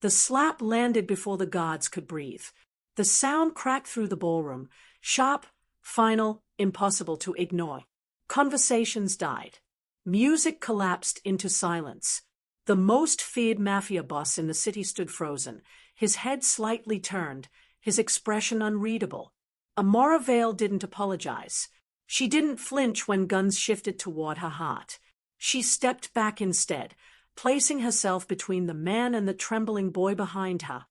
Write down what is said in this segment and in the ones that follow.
The slap landed before the guards could breathe. The sound cracked through the ballroom, sharp, final, impossible to ignore. Conversations died. Music collapsed into silence. The most feared Mafia boss in the city stood frozen, his head slightly turned, his expression unreadable. Amora Vale didn't apologize. She didn't flinch when guns shifted toward her heart. She stepped back instead, placing herself between the man and the trembling boy behind her.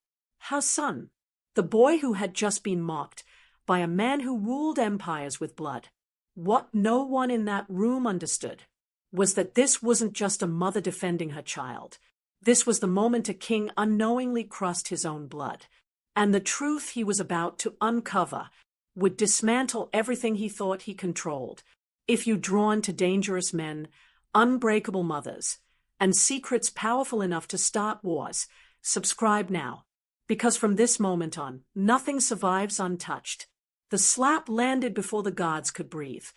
Her son. The boy who had just been mocked by a man who ruled empires with blood. What no one in that room understood was that this wasn't just a mother defending her child. This was the moment a king unknowingly crossed his own blood. And the truth he was about to uncover would dismantle everything he thought he controlled. If you're drawn to dangerous men, unbreakable mothers, and secrets powerful enough to start wars, subscribe now. Because from this moment on, nothing survives untouched. The slap landed before the guards could breathe.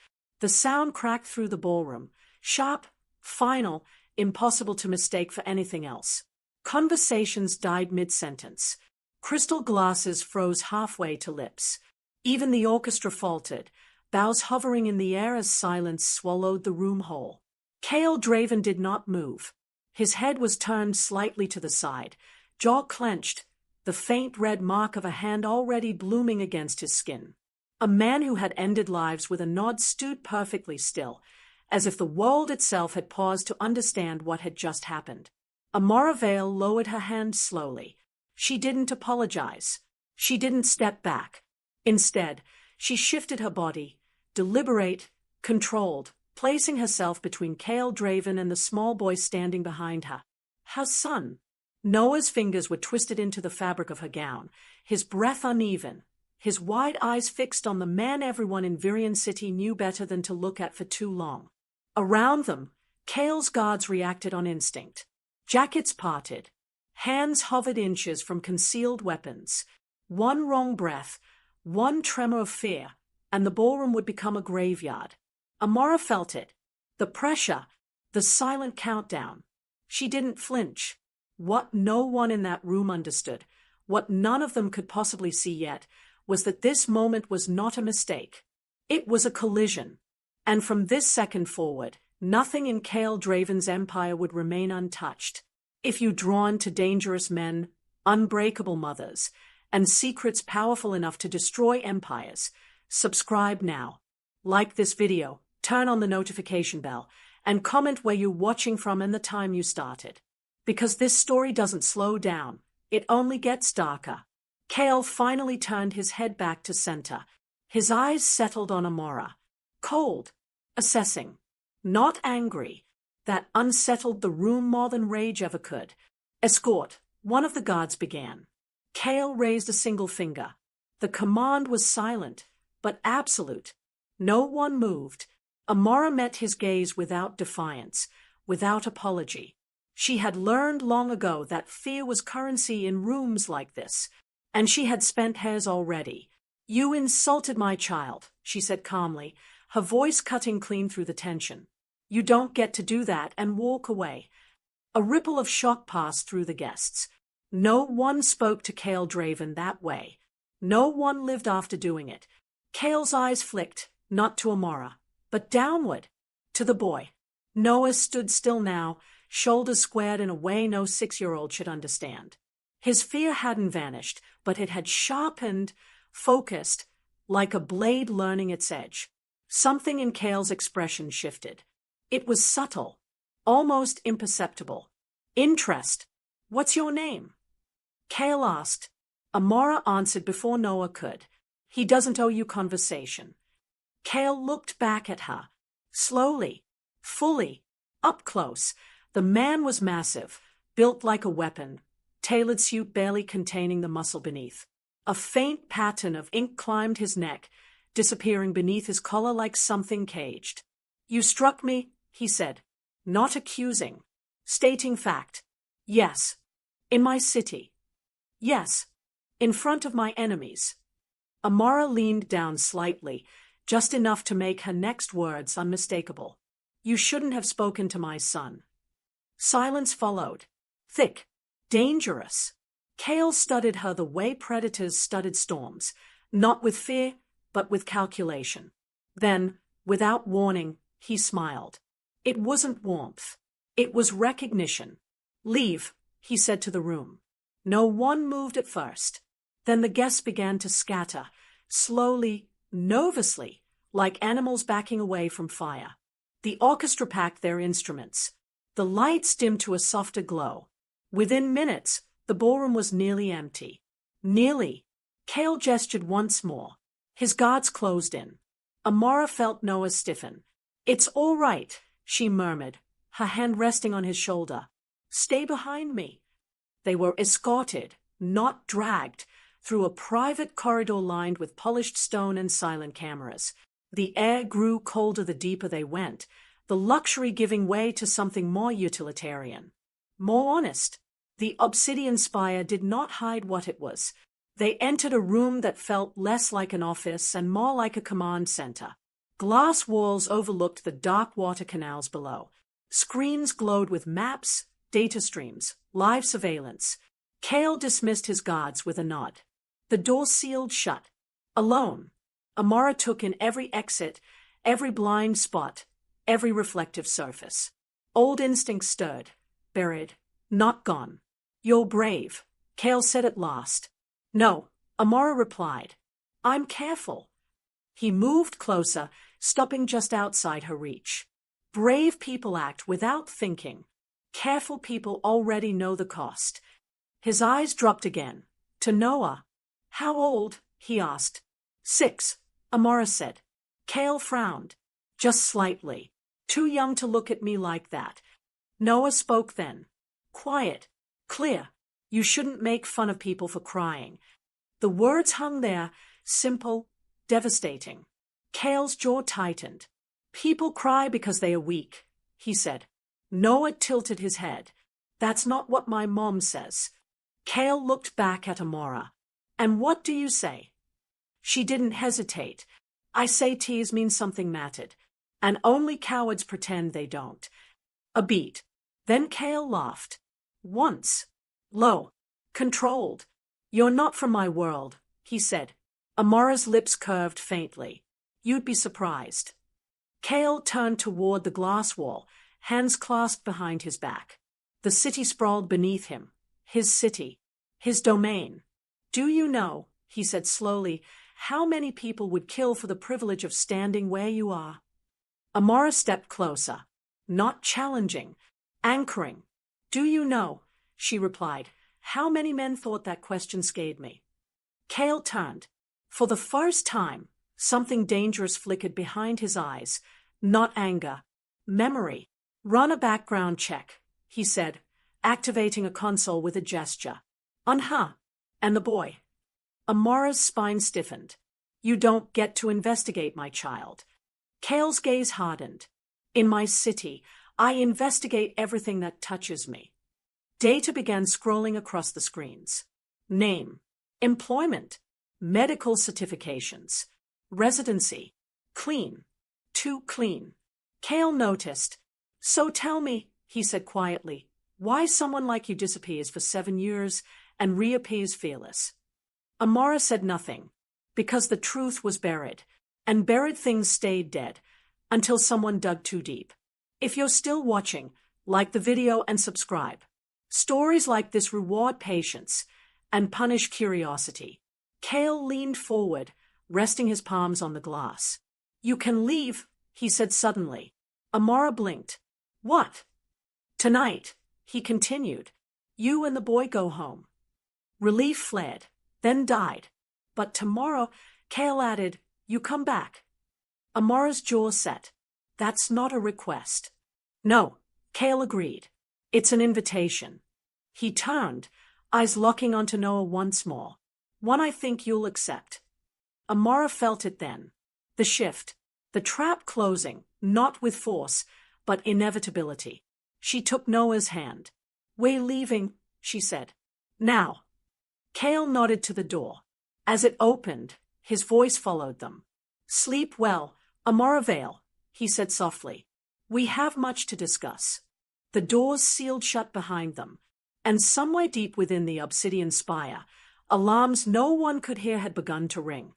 The sound cracked through the ballroom, sharp, final, impossible to mistake for anything else. Conversations died mid-sentence. Crystal glasses froze halfway to lips. Even the orchestra faltered, bows hovering in the air as silence swallowed the room whole. Heir Draven did not move. His head was turned slightly to the side, jaw clenched, the faint red mark of a hand already blooming against his skin. A man who had ended lives with a nod stood perfectly still, as if the world itself had paused to understand what had just happened. Amora Vale lowered her hand slowly. She didn't apologize. She didn't step back. Instead, she shifted her body, deliberate, controlled, placing herself between Heir Draven and the small boy standing behind her. Her son. Noah's fingers were twisted into the fabric of her gown, his breath uneven, his wide eyes fixed on the man everyone in Virion City knew better than to look at for too long. Around them, Heir's guards reacted on instinct. Jackets parted. Hands hovered inches from concealed weapons. One wrong breath, one tremor of fear, and the ballroom would become a graveyard. Amora felt it. The pressure, the silent countdown. She didn't flinch. What no one in that room understood, what none of them could possibly see yet, was that this moment was not a mistake. It was a collision. And from this second forward, nothing in Heir Draven's empire would remain untouched. If you're drawn to dangerous men, unbreakable mothers, and secrets powerful enough to destroy empires, subscribe now. Like this video, turn on the notification bell, and comment where you're watching from and the time you started. Because this story doesn't slow down, it only gets darker. Heir finally turned his head back to center. His eyes settled on Amora. Cold, assessing, not angry. That unsettled the room more than rage ever could. Escort, one of the guards began. Heir raised a single finger. The command was silent, but absolute. No one moved. Amora met his gaze without defiance, without apology. She had learned long ago that fear was currency in rooms like this, and she had spent hers already. You insulted my child, she said calmly, her voice cutting clean through the tension. You don't get to do that and walk away. A ripple of shock passed through the guests. No one spoke to Heir Draven that way. No one lived after doing it. Heir's eyes flicked, not to Amora, but downward, to the boy. Noah stood still now, shoulders squared in a way no 6-year-old should understand. His fear hadn't vanished, but it had sharpened, focused, like a blade learning its edge. Something in Heir's expression shifted. It was subtle, almost imperceptible. Interest. What's your name? Heir asked. Amora answered before Noah could. He doesn't owe you conversation. Heir looked back at her. Slowly, fully, up close. The man was massive, built like a weapon, tailored suit barely containing the muscle beneath. A faint pattern of ink climbed his neck, disappearing beneath his collar like something caged. You struck me, he said, not accusing, stating fact. Yes. In my city. Yes. In front of my enemies. Amora leaned down slightly, just enough to make her next words unmistakable. You shouldn't have spoken to my son. Silence followed. Thick. Dangerous. Kale studied her the way predators studied storms, not with fear, but with calculation. Then, without warning, he smiled. It wasn't warmth. It was recognition. "Leave," he said to the room. No one moved at first. Then the guests began to scatter, slowly, nervously, like animals backing away from fire. The orchestra packed their instruments. The lights dimmed to a softer glow. Within minutes, the ballroom was nearly empty. Nearly. Kale gestured once more. His guards closed in. Amara felt Noah stiffen. "It's all right," she murmured, her hand resting on his shoulder. "Stay behind me." They were escorted, not dragged, through a private corridor lined with polished stone and silent cameras. The air grew colder the deeper they went, the luxury giving way to something more utilitarian, more honest. The obsidian spire did not hide what it was. They entered a room that felt less like an office and more like a command center. Glass walls overlooked the dark water canals below. Screens glowed with maps, data streams, live surveillance. Kale dismissed his guards with a nod. The door sealed shut. Alone, Amara took in every exit, every blind spot, every reflective surface. Old instincts stirred, buried, not gone. "You're brave," Kale said at last. "No," Amara replied. "I'm careful." He moved closer, stopping just outside her reach. Brave people act without thinking. Careful people already know the cost. His eyes dropped again. To Noah. "How old?" he asked. 6, Amara said. Kale frowned. "Just slightly. Too young to look at me like that." Noah spoke then. Quiet. Clear. "You shouldn't make fun of people for crying." The words hung there, simple, devastating. Kale's jaw tightened. "People cry because they are weak," he said. Noah tilted his head. "That's not what my mom says." Kale looked back at Amara. "And what do you say?" She didn't hesitate. "I say tears mean something mattered. And only cowards pretend they don't." A beat. Then Kale laughed. Once. Low. Controlled. "You're not from my world," he said. Amara's lips curved faintly. "You'd be surprised." Kale turned toward the glass wall, hands clasped behind his back. The city sprawled beneath him. His city. His domain. "Do you know," he said slowly, "how many people would kill for the privilege of standing where you are?" Amara stepped closer. Not challenging. Anchoring. "Do you know," she replied, "how many men thought that question scared me?" Kale turned. For the first time, something dangerous flickered behind his eyes. Not anger. Memory. "Run a background check," he said, activating a console with a gesture. "Uh-huh. And the boy?" Amara's spine stiffened. "You don't get to investigate my child." Kale's gaze hardened. "In my city, I investigate everything that touches me." Data began scrolling across the screens. Name. Employment. Medical certifications. Residency. Clean. Too clean. Kale noticed. "So tell me," he said quietly, "why someone like you disappears for 7 years and reappears fearless?" Amara said nothing. Because the truth was buried. And buried things stayed dead. Until someone dug too deep. If you're still watching, like the video and subscribe. Stories like this reward patience and punish curiosity. Kale leaned forward, resting his palms on the glass. "You can leave," he said suddenly. Amara blinked. "What?" "Tonight," he continued, "you and the boy go home." Relief fled, then died. "But tomorrow," Kale added, "you come back." Amara's jaw set. "That's not a request." "No," Kale agreed. "It's an invitation." He turned, eyes locking onto Noah once more. "One I think you'll accept." Amara felt it then. The shift. The trap closing, not with force, but inevitability. She took Noah's hand. "We're leaving," she said. "Now." Kale nodded to the door. As it opened, his voice followed them. "Sleep well, Amara Vale," he said softly. "We have much to discuss." The doors sealed shut behind them. And somewhere deep within the obsidian spire, alarms no one could hear had begun to ring.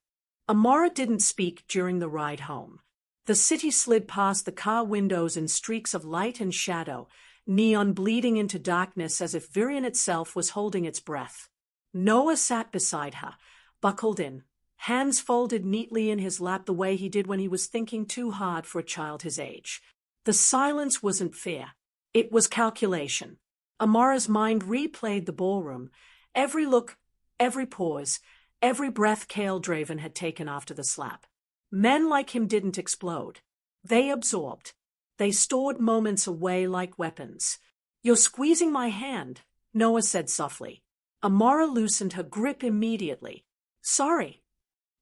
Amara didn't speak during the ride home. The city slid past the car windows in streaks of light and shadow, neon bleeding into darkness as if Virion itself was holding its breath. Noah sat beside her, buckled in, hands folded neatly in his lap the way he did when he was thinking too hard for a child his age. The silence wasn't fear. It was calculation. Amara's mind replayed the ballroom, every look, every pause, every breath Cale Draven had taken after the slap. Men like him didn't explode. They absorbed. They stored moments away like weapons. "You're squeezing my hand," Noah said softly. Amara loosened her grip immediately. "Sorry."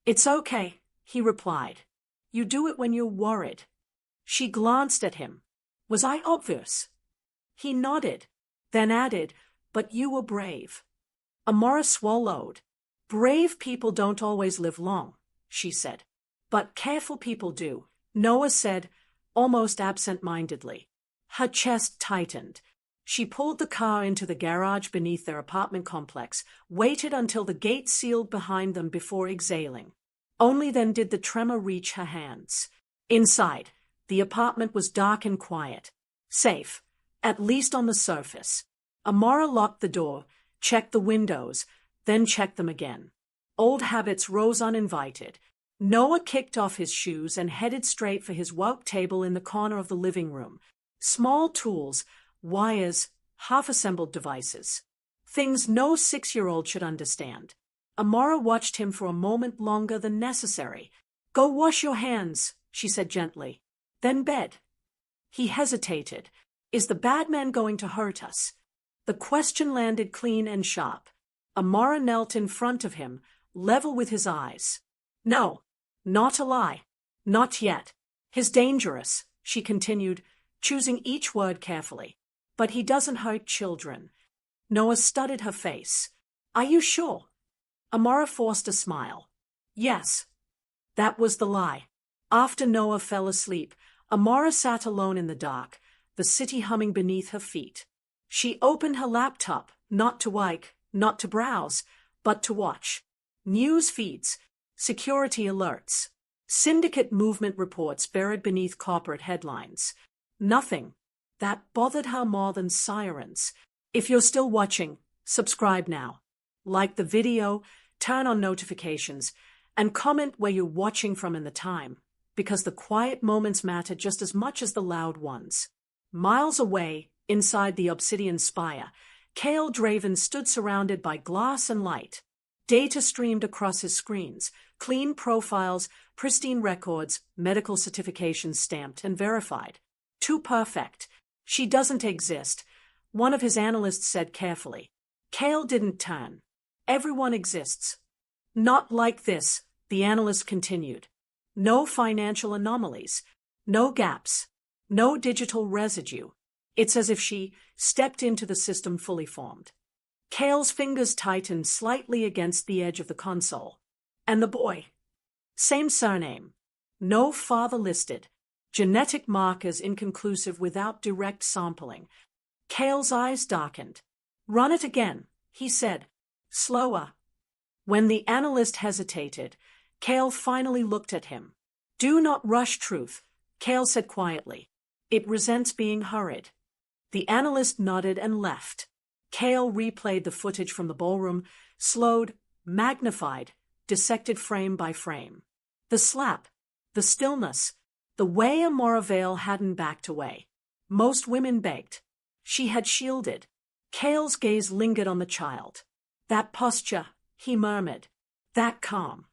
"It's okay," he replied. "You do it when you're worried." She glanced at him. "Was I obvious?" He nodded, then added, "But you were brave." Amara swallowed. "Brave people don't always live long," she said. "But careful people do," Noah said, almost absent-mindedly. Her chest tightened. She pulled the car into the garage beneath their apartment complex, waited until the gate sealed behind them before exhaling. Only then did the tremor reach her hands. Inside, the apartment was dark and quiet. Safe, at least on the surface. Amara locked the door, checked the windows, then checked them again. Old habits rose uninvited. Noah kicked off his shoes and headed straight for his work table in the corner of the living room. Small tools, wires, half-assembled devices. Things no 6-year-old should understand. Amara watched him for a moment longer than necessary. "Go wash your hands," she said gently. "Then bed." He hesitated. "Is the bad man going to hurt us?" The question landed clean and sharp. Amara knelt in front of him, level with his eyes. "No, not a lie. Not yet. He's dangerous," she continued, choosing each word carefully. "But he doesn't hurt children." Noah studied her face. "Are you sure?" Amara forced a smile. "Yes." That was the lie. After Noah fell asleep, Amara sat alone in the dark, the city humming beneath her feet. She opened her laptop, not to work, not to browse, but to watch. News feeds, security alerts, syndicate movement reports buried beneath corporate headlines. Nothing that bothered her more than sirens. If you're still watching, subscribe now. Like the video, turn on notifications, and comment where you're watching from in the time, because the quiet moments matter just as much as the loud ones. Miles away, inside the obsidian spire, Cale Draven stood surrounded by glass and light. Data streamed across his screens, clean profiles, pristine records, medical certifications stamped and verified. Too perfect. "She doesn't exist," one of his analysts said carefully. Cale didn't turn. "Everyone exists." "Not like this," the analyst continued. "No financial anomalies, no gaps, no digital residue. It's as if she stepped into the system fully formed." Cale's fingers tightened slightly against the edge of the console. "And the boy?" "Same surname. No father listed. Genetic markers inconclusive without direct sampling." Cale's eyes darkened. "Run it again," he said. "Slower." When the analyst hesitated, Cale finally looked at him. "Do not rush truth," Cale said quietly. "It resents being hurried." The analyst nodded and left. Cale replayed the footage from the ballroom, slowed, magnified, dissected frame by frame. The slap, the stillness, the way Amara Vale hadn't backed away. Most women begged. She had shielded. Cale's gaze lingered on the child. "That posture," he murmured. "That calm."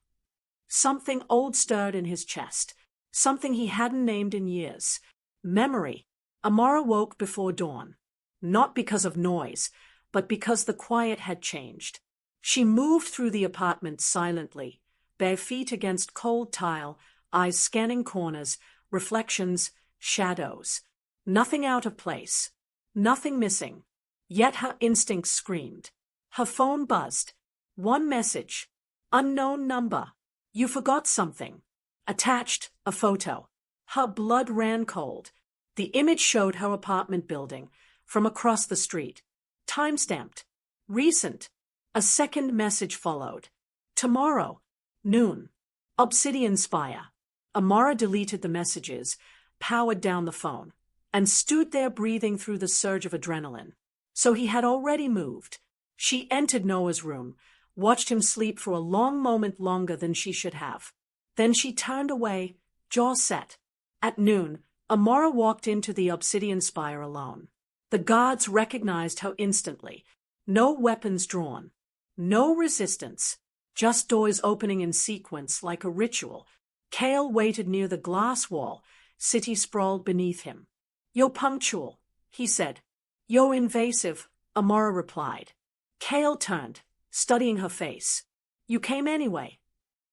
Something old stirred in his chest. Something he hadn't named in years. Memory. Amara woke before dawn. Not because of noise, but because the quiet had changed. She moved through the apartment silently, bare feet against cold tile, eyes scanning corners, reflections, shadows. Nothing out of place. Nothing missing. Yet her instincts screamed. Her phone buzzed. One message. Unknown number. "You forgot something." Attached, a photo. Her blood ran cold. The image showed her apartment building, from across the street. Timestamped. Recent. A second message followed. Tomorrow. Noon. Obsidian Spire. Amara deleted the messages, powered down the phone, and stood there breathing through the surge of adrenaline. So he had already moved. She entered Noah's room, watched him sleep for a long moment longer than she should have. Then she turned away, jaw set. At noon, Amara walked into the Obsidian Spire alone. The guards recognized her instantly. No weapons drawn. No resistance. Just doors opening in sequence like a ritual. Kale waited near the glass wall, city sprawled beneath him. "You're punctual," he said. "You're invasive," Amara replied. Kale turned, studying her face. "You came anyway."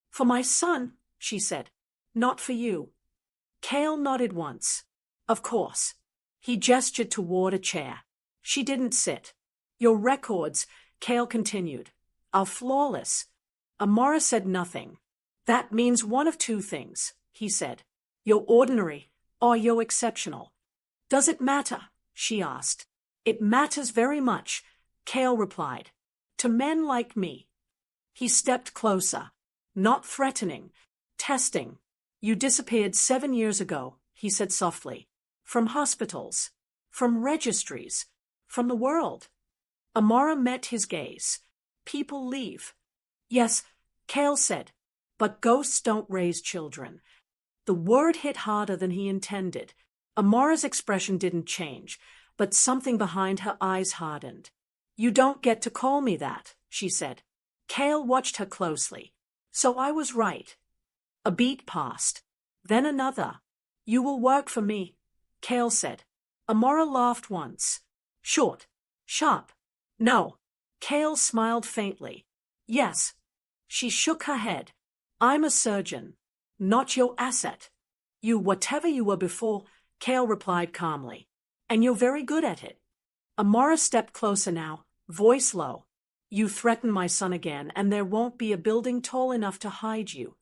"For my son," she said. "Not for you." Kale nodded once. "Of course." He gestured toward a chair. She didn't sit. "Your records," Kale continued, "are flawless." Amara said nothing. "That means one of two things," he said. "You're ordinary, or you're exceptional." "Does it matter?" she asked. "It matters very much," Kale replied. "To men like me." He stepped closer. Not threatening. Testing. "You disappeared 7 years ago," he said softly. "From hospitals. From registries. From the world." Amara met his gaze. "People leave." "Yes," Kale said. "But ghosts don't raise children." The word hit harder than he intended. Amara's expression didn't change, but something behind her eyes hardened. "You don't get to call me that," she said. Kale watched her closely. "So I was right." A beat passed. Then another. "You will work for me," Kale said. Amara laughed once. Short. Sharp. "No." Kale smiled faintly. "Yes." She shook her head. "I'm a surgeon. Not your asset." "You whatever you were before," Kale replied calmly. "And you're very good at it." Amara stepped closer now, voice low. "You threaten my son again, and there won't be a building tall enough to hide you."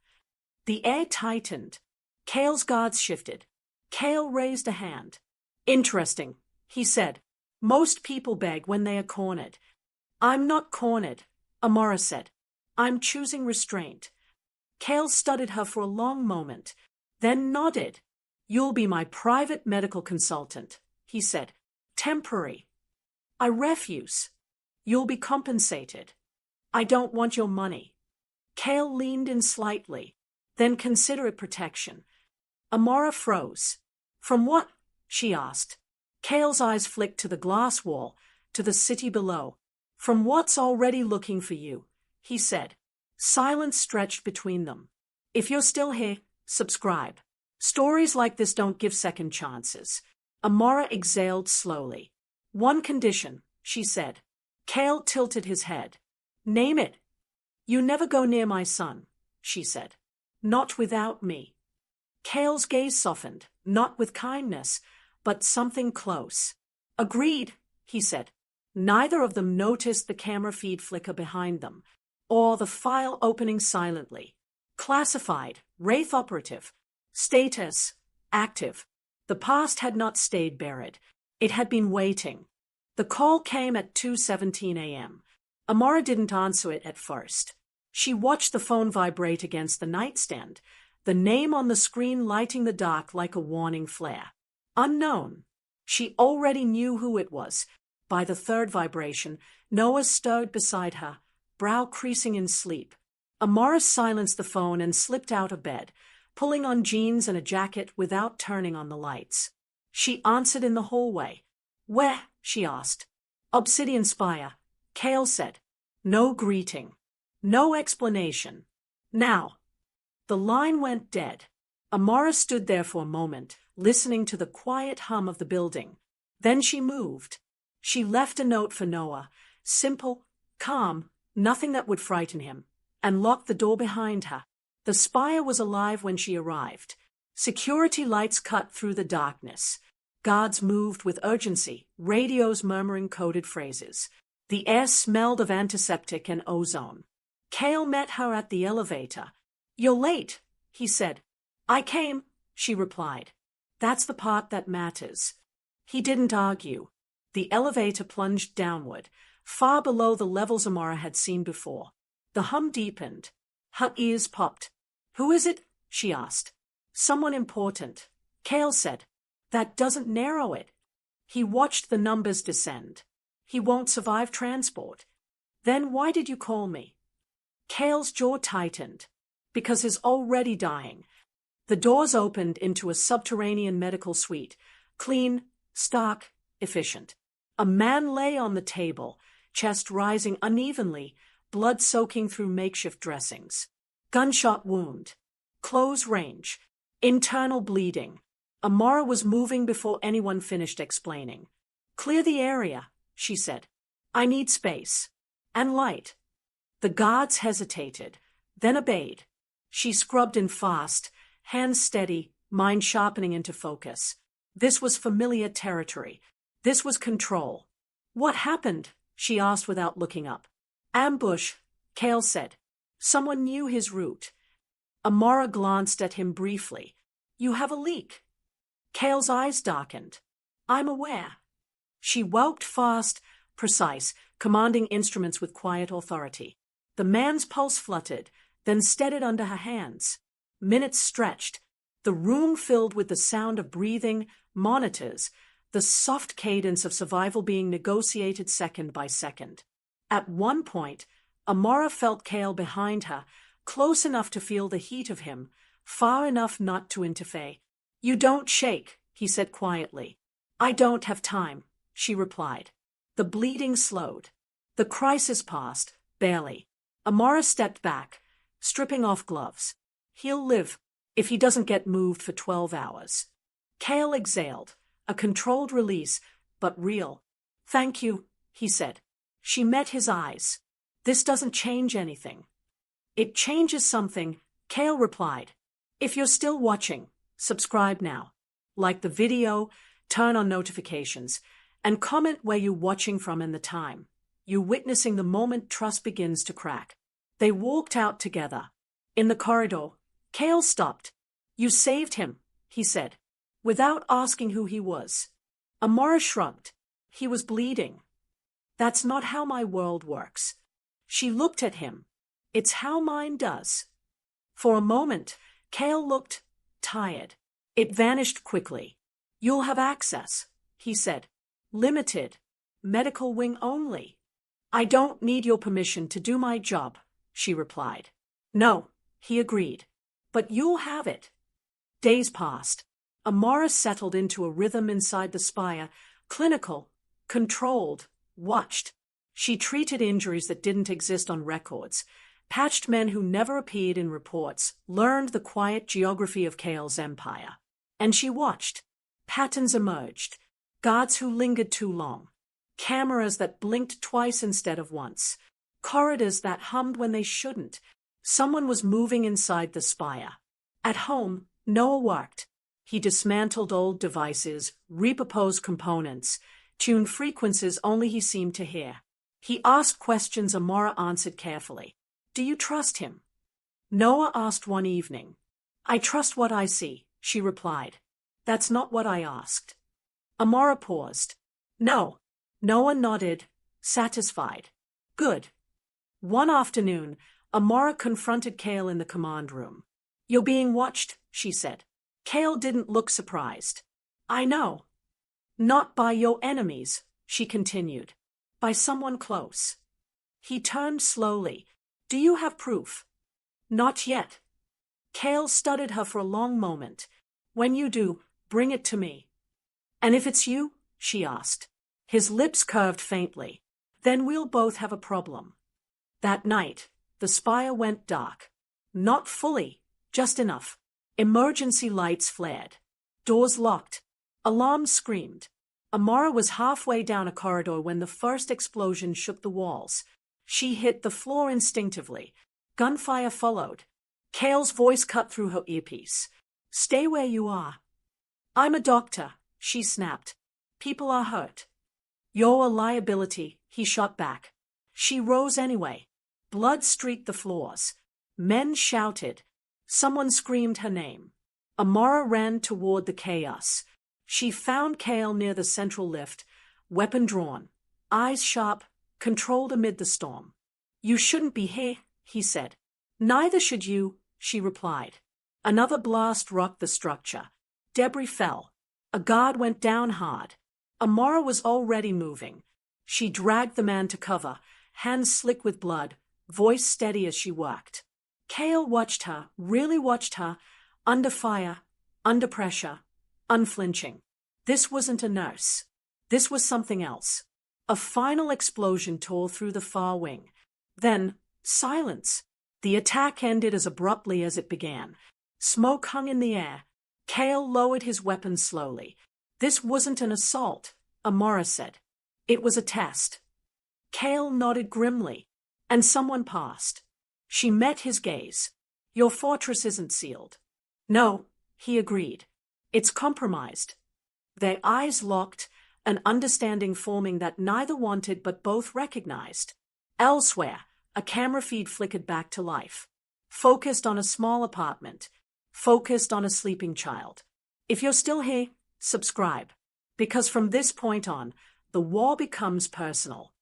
The air tightened. Kale's guards shifted. Kale raised a hand. "Interesting," he said. "Most people beg when they are cornered." "I'm not cornered," Amara said. "I'm choosing restraint." Kale studied her for a long moment, then nodded. "You'll be my private medical consultant," he said. "Temporary." "I refuse." "You'll be compensated." "I don't want your money." Kale leaned in slightly. "Then consider it protection." Amara froze. "From what?" she asked. Kale's eyes flicked to the glass wall, to the city below. "From what's already looking for you," he said. Silence stretched between them. "If you're still here, subscribe. Stories like this don't give second chances." Amara exhaled slowly. "One condition," she said. Kale tilted his head. "Name it." "You never go near my son," she said. "Not without me." Kale's gaze softened, not with kindness, but something close. "Agreed," he said. Neither of them noticed the camera feed flicker behind them, or the file opening silently. Classified, Wraith operative. Status, active. The past had not stayed buried. It had been waiting. The call came at 2:17 a.m. Amara didn't answer it at first. She watched the phone vibrate against the nightstand, the name on the screen lighting the dark like a warning flare. Unknown. She already knew who it was. By the third vibration, Noah stirred beside her, brow creasing in sleep. Amara silenced the phone and slipped out of bed, pulling on jeans and a jacket without turning on the lights. She answered in the hallway. "Where?" she asked. "Obsidian Spire," Kale said. No greeting. No explanation. "Now." The line went dead. Amara stood there for a moment, listening to the quiet hum of the building. Then she moved. She left a note for Noah, simple, calm, nothing that would frighten him, and locked the door behind her. The spire was alive when she arrived. Security lights cut through the darkness. Guards moved with urgency, radios murmuring coded phrases. The air smelled of antiseptic and ozone. Kale met her at the elevator. "You're late," he said. "I came," she replied. "That's the part that matters." He didn't argue. The elevator plunged downward, far below the levels Amara had seen before. The hum deepened. Her ears popped. "Who is it?" she asked. "Someone important," Cale said. "That doesn't narrow it." He watched the numbers descend. "He won't survive transport." "Then why did you call me?" Cale's jaw tightened. "Because he's already dying." The doors opened into a subterranean medical suite, clean, stark, efficient. A man lay on the table, chest rising unevenly, blood soaking through makeshift dressings. Gunshot wound. Close range. Internal bleeding. Amara was moving before anyone finished explaining. "Clear the area," she said. "I need space. And light." The guards hesitated, then obeyed. She scrubbed in fast, hands steady, mind sharpening into focus. This was familiar territory. This was control. "What happened?" she asked without looking up. "Ambush," Cale said. "Someone knew his route." Amara glanced at him briefly. "You have a leak." Cale's eyes darkened. "I'm aware." She whelped fast, precise, commanding instruments with quiet authority. The man's pulse fluttered, then steadied under her hands. Minutes stretched. The room filled with the sound of breathing, monitors, the soft cadence of survival being negotiated second by second. At one point, Amara felt Cale behind her, close enough to feel the heat of him, far enough not to interfere. "You don't shake," he said quietly. "I don't have time," she replied. The bleeding slowed. The crisis passed, barely. Amara stepped back, stripping off gloves. "He'll live, if he doesn't get moved for 12 hours. Cale exhaled, a controlled release, but real. "Thank you," he said. She met his eyes. "This doesn't change anything." "It changes something," Cale replied. "If you're still watching, subscribe now. Like the video, turn on notifications, and comment where you're watching from and the time. You're witnessing the moment trust begins to crack." They walked out together. In the corridor, Cale stopped. "You saved him," he said, without asking who he was. Amara shrugged. "He was bleeding." "That's not how my world works." She looked at him. "It's how mine does." For a moment, Cale looked tired. It vanished quickly. "You'll have access," he said. "Limited. Medical wing only." "I don't need your permission to do my job," she replied. "No," he agreed. "But you'll have it." Days passed. Amara settled into a rhythm inside the spire, clinical, controlled, watched. She treated injuries that didn't exist on records, patched men who never appeared in reports, learned the quiet geography of Cale's empire. And she watched. Patterns emerged. Guards who lingered too long. Cameras that blinked twice instead of once. Corridors that hummed when they shouldn't. Someone was moving inside the spire. At home, Noah worked. He dismantled old devices, repurposed components, tuned frequencies only he seemed to hear. He asked questions Amara answered carefully. "Do you trust him?" Noah asked one evening. "I trust what I see," she replied. "That's not what I asked." Amara paused. "No." Noah nodded, satisfied. "Good." One afternoon, Amara confronted Cale in the command room. "You're being watched," she said. Cale didn't look surprised. "I know." "Not by your enemies," she continued. "By someone close." He turned slowly. "Do you have proof?" "Not yet." Cale studied her for a long moment. "When you do, bring it to me." "And if it's you?" she asked. His lips curved faintly. "Then we'll both have a problem." That night, the spire went dark. Not fully, just enough. Emergency lights flared. Doors locked. Alarms screamed. Amara was halfway down a corridor when the first explosion shook the walls. She hit the floor instinctively. Gunfire followed. Cale's voice cut through her earpiece. "Stay where you are." "I'm a doctor," she snapped. "People are hurt." "You're a liability," he shot back. She rose anyway. Blood streaked the floors. Men shouted. Someone screamed her name. Amara ran toward the chaos. She found Cale near the central lift, weapon drawn, eyes sharp, controlled amid the storm. "You shouldn't be here," he said. "Neither should you," she replied. Another blast rocked the structure. Debris fell. A guard went down hard. Amara was already moving. She dragged the man to cover, hands slick with blood, voice steady as she worked. Kale watched her, really watched her, under fire, under pressure, unflinching. This wasn't a nurse. This was something else. A final explosion tore through the far wing. Then, silence. The attack ended as abruptly as it began. Smoke hung in the air. Kale lowered his weapon slowly. "This wasn't an assault," Amara said. "It was a test." Kale nodded grimly, and someone passed. She met his gaze. "Your fortress isn't sealed." "No," he agreed. "It's compromised." Their eyes locked, an understanding forming that neither wanted but both recognized. Elsewhere, a camera feed flickered back to life. Focused on a small apartment. Focused on a sleeping child. If you're still here, subscribe. Because from this point on, the war becomes personal.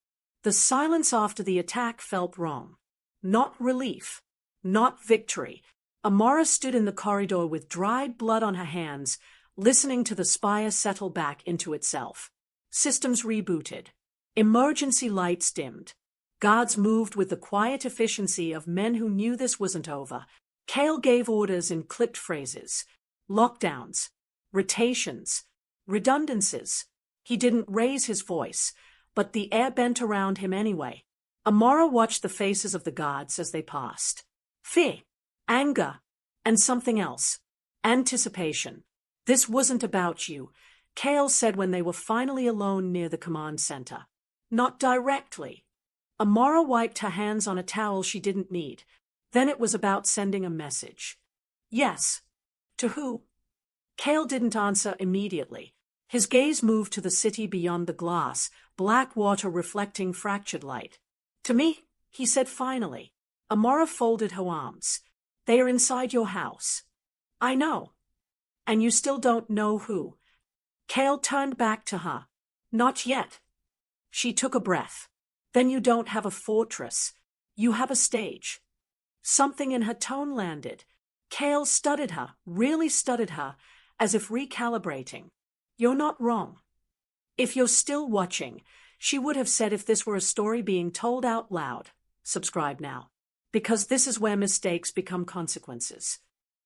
The silence after the attack felt wrong. Not relief. Not victory. Amara stood in the corridor with dried blood on her hands, listening to the spire settle back into itself. Systems rebooted. Emergency lights dimmed. Guards moved with the quiet efficiency of men who knew this wasn't over. Kale gave orders in clipped phrases. Lockdowns. Rotations. Redundancies. He didn't raise his voice, but the air bent around him anyway. Amara watched the faces of the guards as they passed. Fear. Anger. And something else. Anticipation. "This wasn't about you," Kale said when they were finally alone near the command center. "Not directly." Amara wiped her hands on a towel she didn't need. Then it was about sending a message. "Yes." "To who?" Kale didn't answer immediately. His gaze moved to the city beyond the glass, black water reflecting fractured light. "To me," he said finally. Amara folded her arms. "They are inside your house." "I know." "And you still don't know who?" Kale turned back to her. "Not yet." She took a breath. "Then you don't have a fortress. You have a stage." Something in her tone landed. Kale studied her, really studied her, as if recalibrating. "You're not wrong." If you're still watching, she would have said if this were a story being told out loud. Subscribe now. Because this is where mistakes become consequences.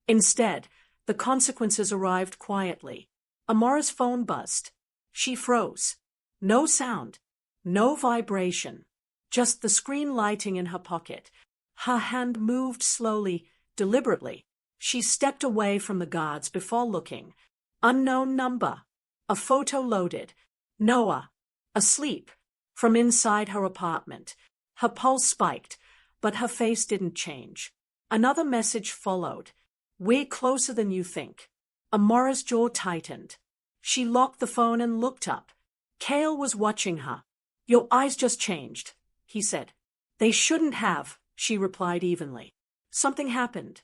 Instead, the consequences arrived quietly. Amara's phone buzzed. She froze. No sound. No vibration. Just the screen lighting in her pocket. Her hand moved slowly, deliberately. She stepped away from the guards before looking. Unknown number. A photo loaded. Noah. Asleep. From inside her apartment. Her pulse spiked, but her face didn't change. Another message followed. "We're closer than you think." Amara's jaw tightened. She locked the phone and looked up. Kale was watching her. "Your eyes just changed," he said. "They shouldn't have," she replied evenly. "Something happened."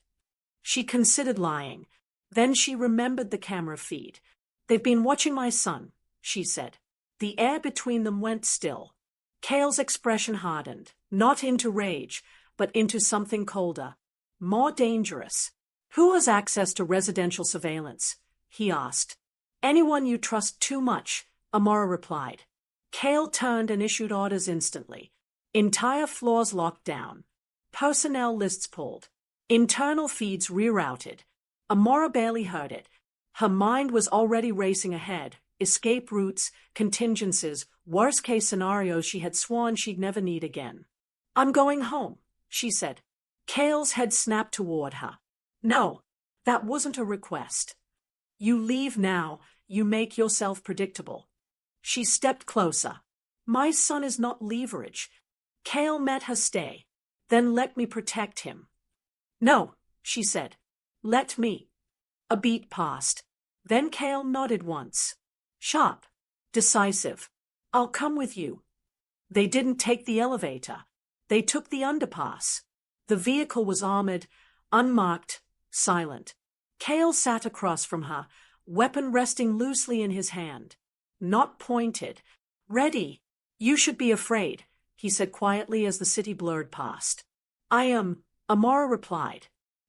She considered lying. Then she remembered the camera feed. "They've been watching my son," she said. The air between them went still. Kale's expression hardened, not into rage, but into something colder, more dangerous. "Who has access to residential surveillance?" he asked. "Anyone you trust too much," Amara replied. Kale turned and issued orders instantly. Entire floors locked down. Personnel lists pulled. Internal feeds rerouted. Amara barely heard it. Her mind was already racing ahead. Escape routes, contingencies, worst-case scenarios she had sworn she'd never need again. "I'm going home," she said. Kale's head snapped toward her. "No, that wasn't a request. You leave now, you make yourself predictable." She stepped closer. "My son is not leverage." Kale met her stay. "Then let me protect him." "No," she said. "Let me." A beat passed. Then Kale nodded once. Sharp. Decisive. "I'll come with you." They didn't take the elevator. They took the underpass. The vehicle was armored, unmarked, silent. Kale sat across from her, weapon resting loosely in his hand. Not pointed. Ready. You should be afraid, he said quietly as the city blurred past. I am, Amara replied.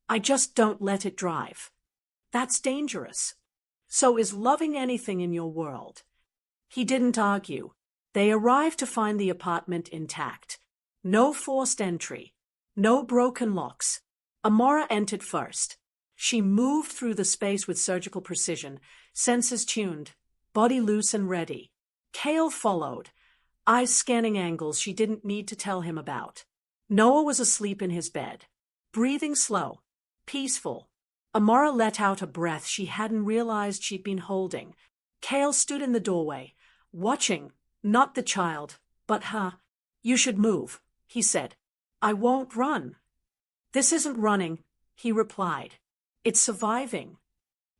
I just don't let it drive. That's dangerous. So is loving anything in your world. He didn't argue. They arrived to find the apartment intact. No forced entry. No broken locks. Amara entered first. She moved through the space with surgical precision, senses tuned, body loose and ready. Kale followed, eyes scanning angles she didn't need to tell him about. Noah was asleep in his bed, breathing slow, peaceful. Amara let out a breath she hadn't realized she'd been holding. Kale stood in the doorway, watching, not the child, but her. You should move, he said. I won't run. This isn't running, he replied. It's surviving.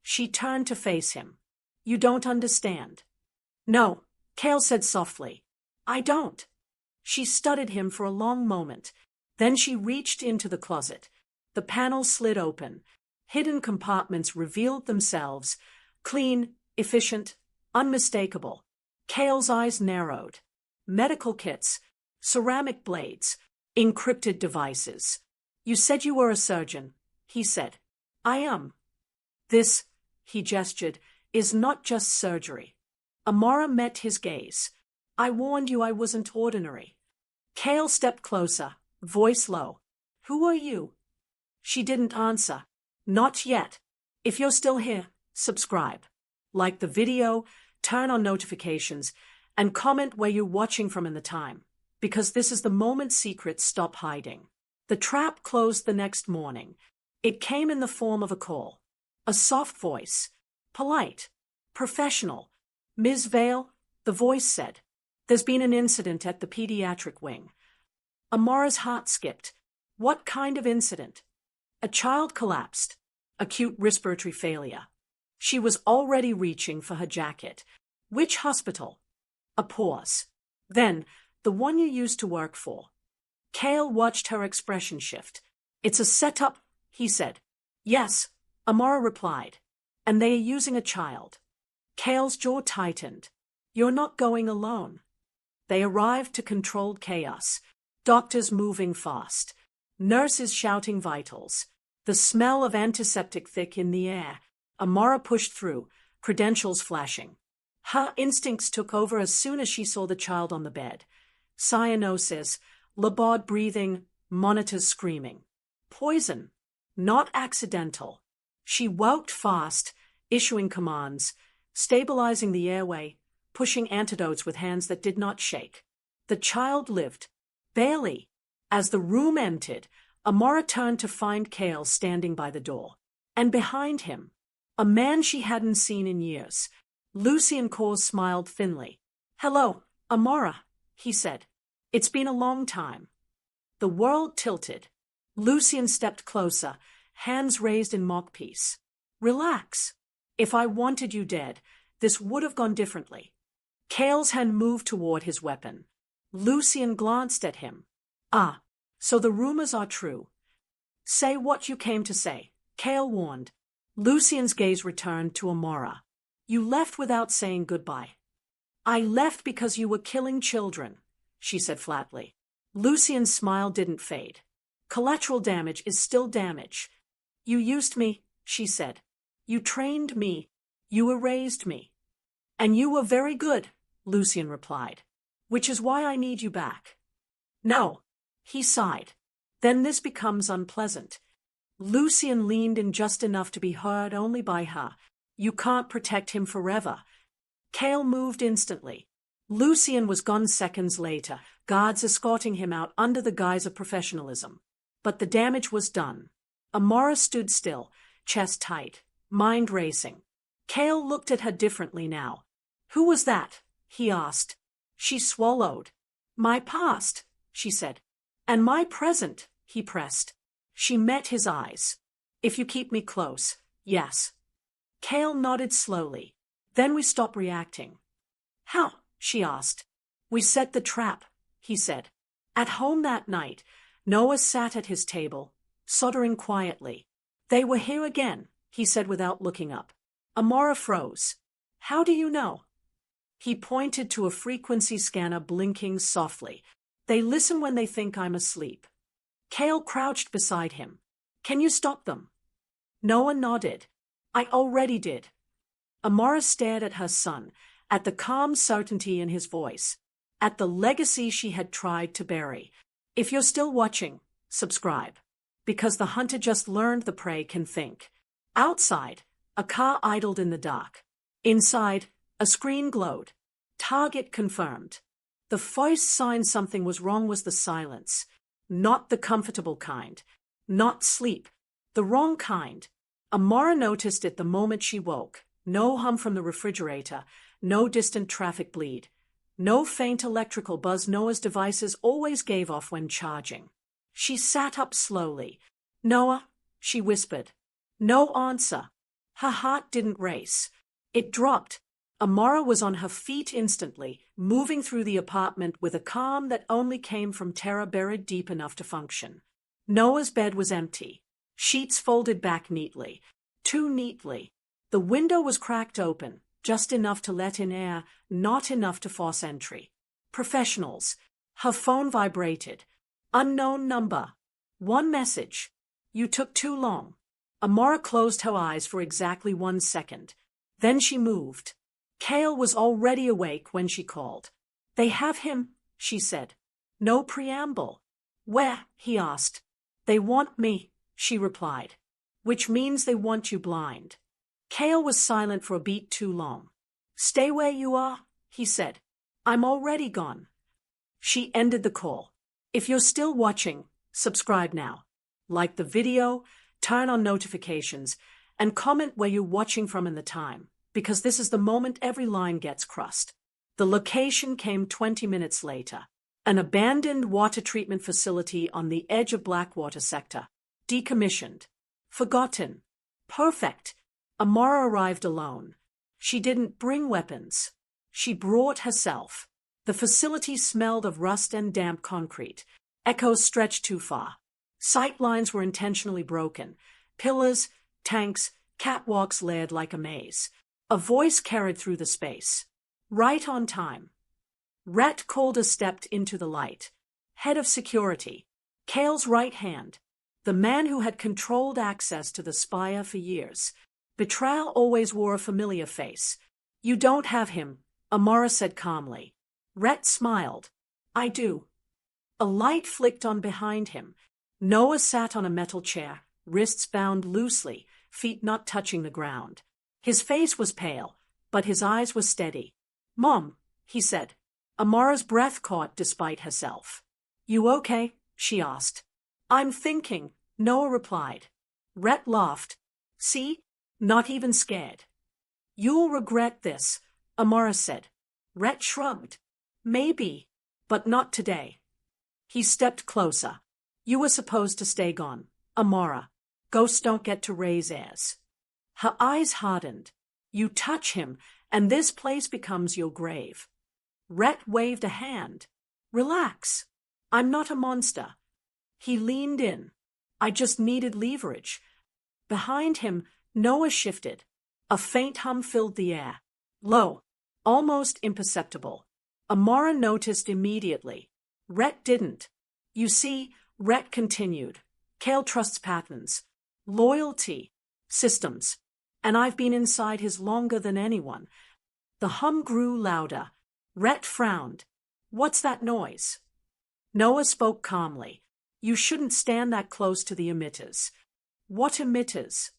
She turned to face him. You don't understand. No, Kale said softly. I don't. She studied him for a long moment. Then she reached into the closet. The panels slid open. Hidden compartments revealed themselves, clean, efficient, unmistakable. Kale's eyes narrowed. Medical kits, ceramic blades, encrypted devices. You said you were a surgeon, he said. I am. This, he gestured, is not just surgery. Amara met his gaze. I warned you I wasn't ordinary. Kale stepped closer, voice low. Who are you? She didn't answer. Not yet. If you're still here, subscribe. Like the video, turn on notifications, and comment where you're watching from in the time, because this is the moment secrets stop hiding. The trap closed the next morning. It came in the form of a call. A soft voice. Polite. Professional. Ms. Vale, the voice said. There's been an incident at the pediatric wing. Amara's heart skipped. What kind of incident? A child collapsed. Acute respiratory failure. She was already reaching for her jacket. Which hospital? A pause. Then, the one you used to work for. Kale watched her expression shift. It's a setup, he said. Yes, Amara replied. And they are using a child. Kale's jaw tightened. You're not going alone. They arrived to controlled chaos. Doctors moving fast. Nurses shouting vitals. The smell of antiseptic thick in the air. Amara pushed through, credentials flashing. Her instincts took over as soon as she saw the child on the bed. Cyanosis, labod breathing, monitors screaming. Poison. Not accidental. She walked fast, issuing commands, stabilizing the airway, pushing antidotes with hands that did not shake. The child lived. Barely. As the room emptied, Amara turned to find Kale standing by the door. And behind him, a man she hadn't seen in years. Lucian Kors smiled thinly. Hello, Amara, he said. It's been a long time. The world tilted. Lucian stepped closer, hands raised in mock peace. Relax. If I wanted you dead, this would have gone differently. Kale's hand moved toward his weapon. Lucian glanced at him. Ah, so the rumors are true. Say what you came to say, Kale warned. Lucian's gaze returned to Amara. You left without saying goodbye. I left because you were killing children, she said flatly. Lucian's smile didn't fade. Collateral damage is still damage. You used me, she said. You trained me. You erased me. And you were very good, Lucian replied. Which is why I need you back. No, he sighed. Then this becomes unpleasant. Lucian leaned in just enough to be heard only by her. You can't protect him forever. Kale moved instantly. Lucian was gone seconds later, guards escorting him out under the guise of professionalism. But the damage was done. Amara stood still, chest tight, mind racing. Kale looked at her differently now. Who was that? He asked. She swallowed. My past, she said. And my present, he pressed. She met his eyes. If you keep me close, yes. Kale nodded slowly. Then we stop reacting. How? She asked. We set the trap, he said. At home that night, Noah sat at his table, soldering quietly. They were here again, he said without looking up. Amara froze. How do you know? He pointed to a frequency scanner blinking softly. They listen when they think I'm asleep. Kale crouched beside him. Can you stop them? Noah nodded. I already did. Amara stared at her son, at the calm certainty in his voice, at the legacy she had tried to bury. If you're still watching, subscribe. Because the hunter just learned the prey can think. Outside, a car idled in the dark. Inside, a screen glowed. Target confirmed. The first sign something was wrong was the silence. Not the comfortable kind. Not sleep. The wrong kind. Amara noticed it the moment she woke. No hum from the refrigerator. No distant traffic bleed. No faint electrical buzz Noah's devices always gave off when charging. She sat up slowly. Noah, she whispered. No answer. Her heart didn't race. It dropped. Amara was on her feet instantly, moving through the apartment with a calm that only came from terror buried deep enough to function. Noah's bed was empty. Sheets folded back neatly. Too neatly. The window was cracked open, just enough to let in air, not enough to force entry. Professionals. Her phone vibrated. Unknown number. One message. You took too long. Amara closed her eyes for exactly 1 second. Then she moved. Kale was already awake when she called. They have him, she said. No preamble. Where? He asked. They want me, she replied. Which means they want you blind. Kale was silent for a beat too long. Stay where you are, he said. I'm already gone. She ended the call. If you're still watching, subscribe now. Like the video, turn on notifications, and comment where you're watching from and the time, because this is the moment every line gets crossed. The location came 20 minutes later. An abandoned water treatment facility on the edge of Blackwater sector. Decommissioned. Forgotten. Perfect. Amara arrived alone. She didn't bring weapons. She brought herself. The facility smelled of rust and damp concrete. Echoes stretched too far. Sight lines were intentionally broken. Pillars, tanks, catwalks layered like a maze. A voice carried through the space. Right on time. Rhett Calder stepped into the light. Head of security. Kale's right hand. The man who had controlled access to the spire for years. Betrayal always wore a familiar face. You don't have him, Amara said calmly. Rhett smiled. I do. A light flicked on behind him. Noah sat on a metal chair, wrists bound loosely, feet not touching the ground. His face was pale, but his eyes were steady. Mom, he said. Amara's breath caught despite herself. You okay? She asked. I'm thinking, Noah replied. Rhett laughed. See? Not even scared. You'll regret this, Amara said. Rhett shrugged. Maybe, but not today. He stepped closer. You were supposed to stay gone, Amara. Ghosts don't get to raise heirs. Her eyes hardened. You touch him, and this place becomes your grave. Rhett waved a hand. Relax. I'm not a monster. He leaned in. I just needed leverage. Behind him, Noah shifted. A faint hum filled the air. Low. Almost imperceptible. Amara noticed immediately. Rhett didn't. You see, Rhett continued. Kale trusts patterns. Loyalty. Systems. And I've been inside his longer than anyone. The hum grew louder. Rhett frowned. What's that noise? Noah spoke calmly. You shouldn't stand that close to the emitters. What emitters?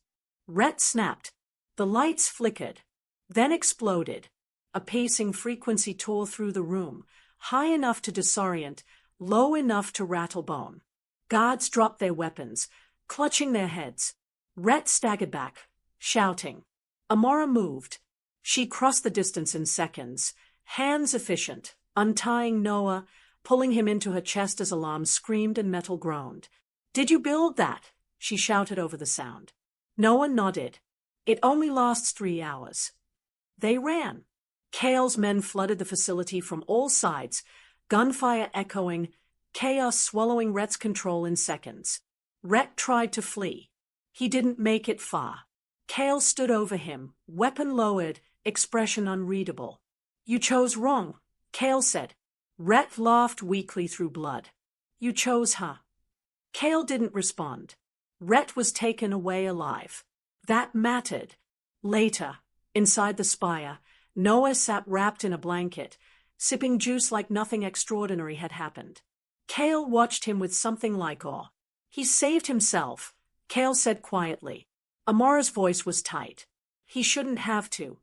Rhett snapped. The lights flickered, then exploded. A pacing frequency tore through the room, high enough to disorient, low enough to rattle bone. Guards dropped their weapons, clutching their heads. Rhett staggered back, shouting. Amara moved. She crossed the distance in seconds, hands efficient, untying Noah, pulling him into her chest as alarm screamed and metal groaned. Did you build that? She shouted over the sound. Noah nodded. It only lasts 3 hours. They ran. Kale's men flooded the facility from all sides, gunfire echoing, chaos swallowing Rhett's control in seconds. Rhett tried to flee. He didn't make it far. Kale stood over him, weapon lowered, expression unreadable. You chose wrong, Kale said. Rhett laughed weakly through blood. You chose her. Kale didn't respond. Rhett was taken away alive. That mattered. Later, inside the spire, Noah sat wrapped in a blanket, sipping juice like nothing extraordinary had happened. Kale watched him with something like awe. He saved himself, Kale said quietly. Amora's voice was tight. He shouldn't have to.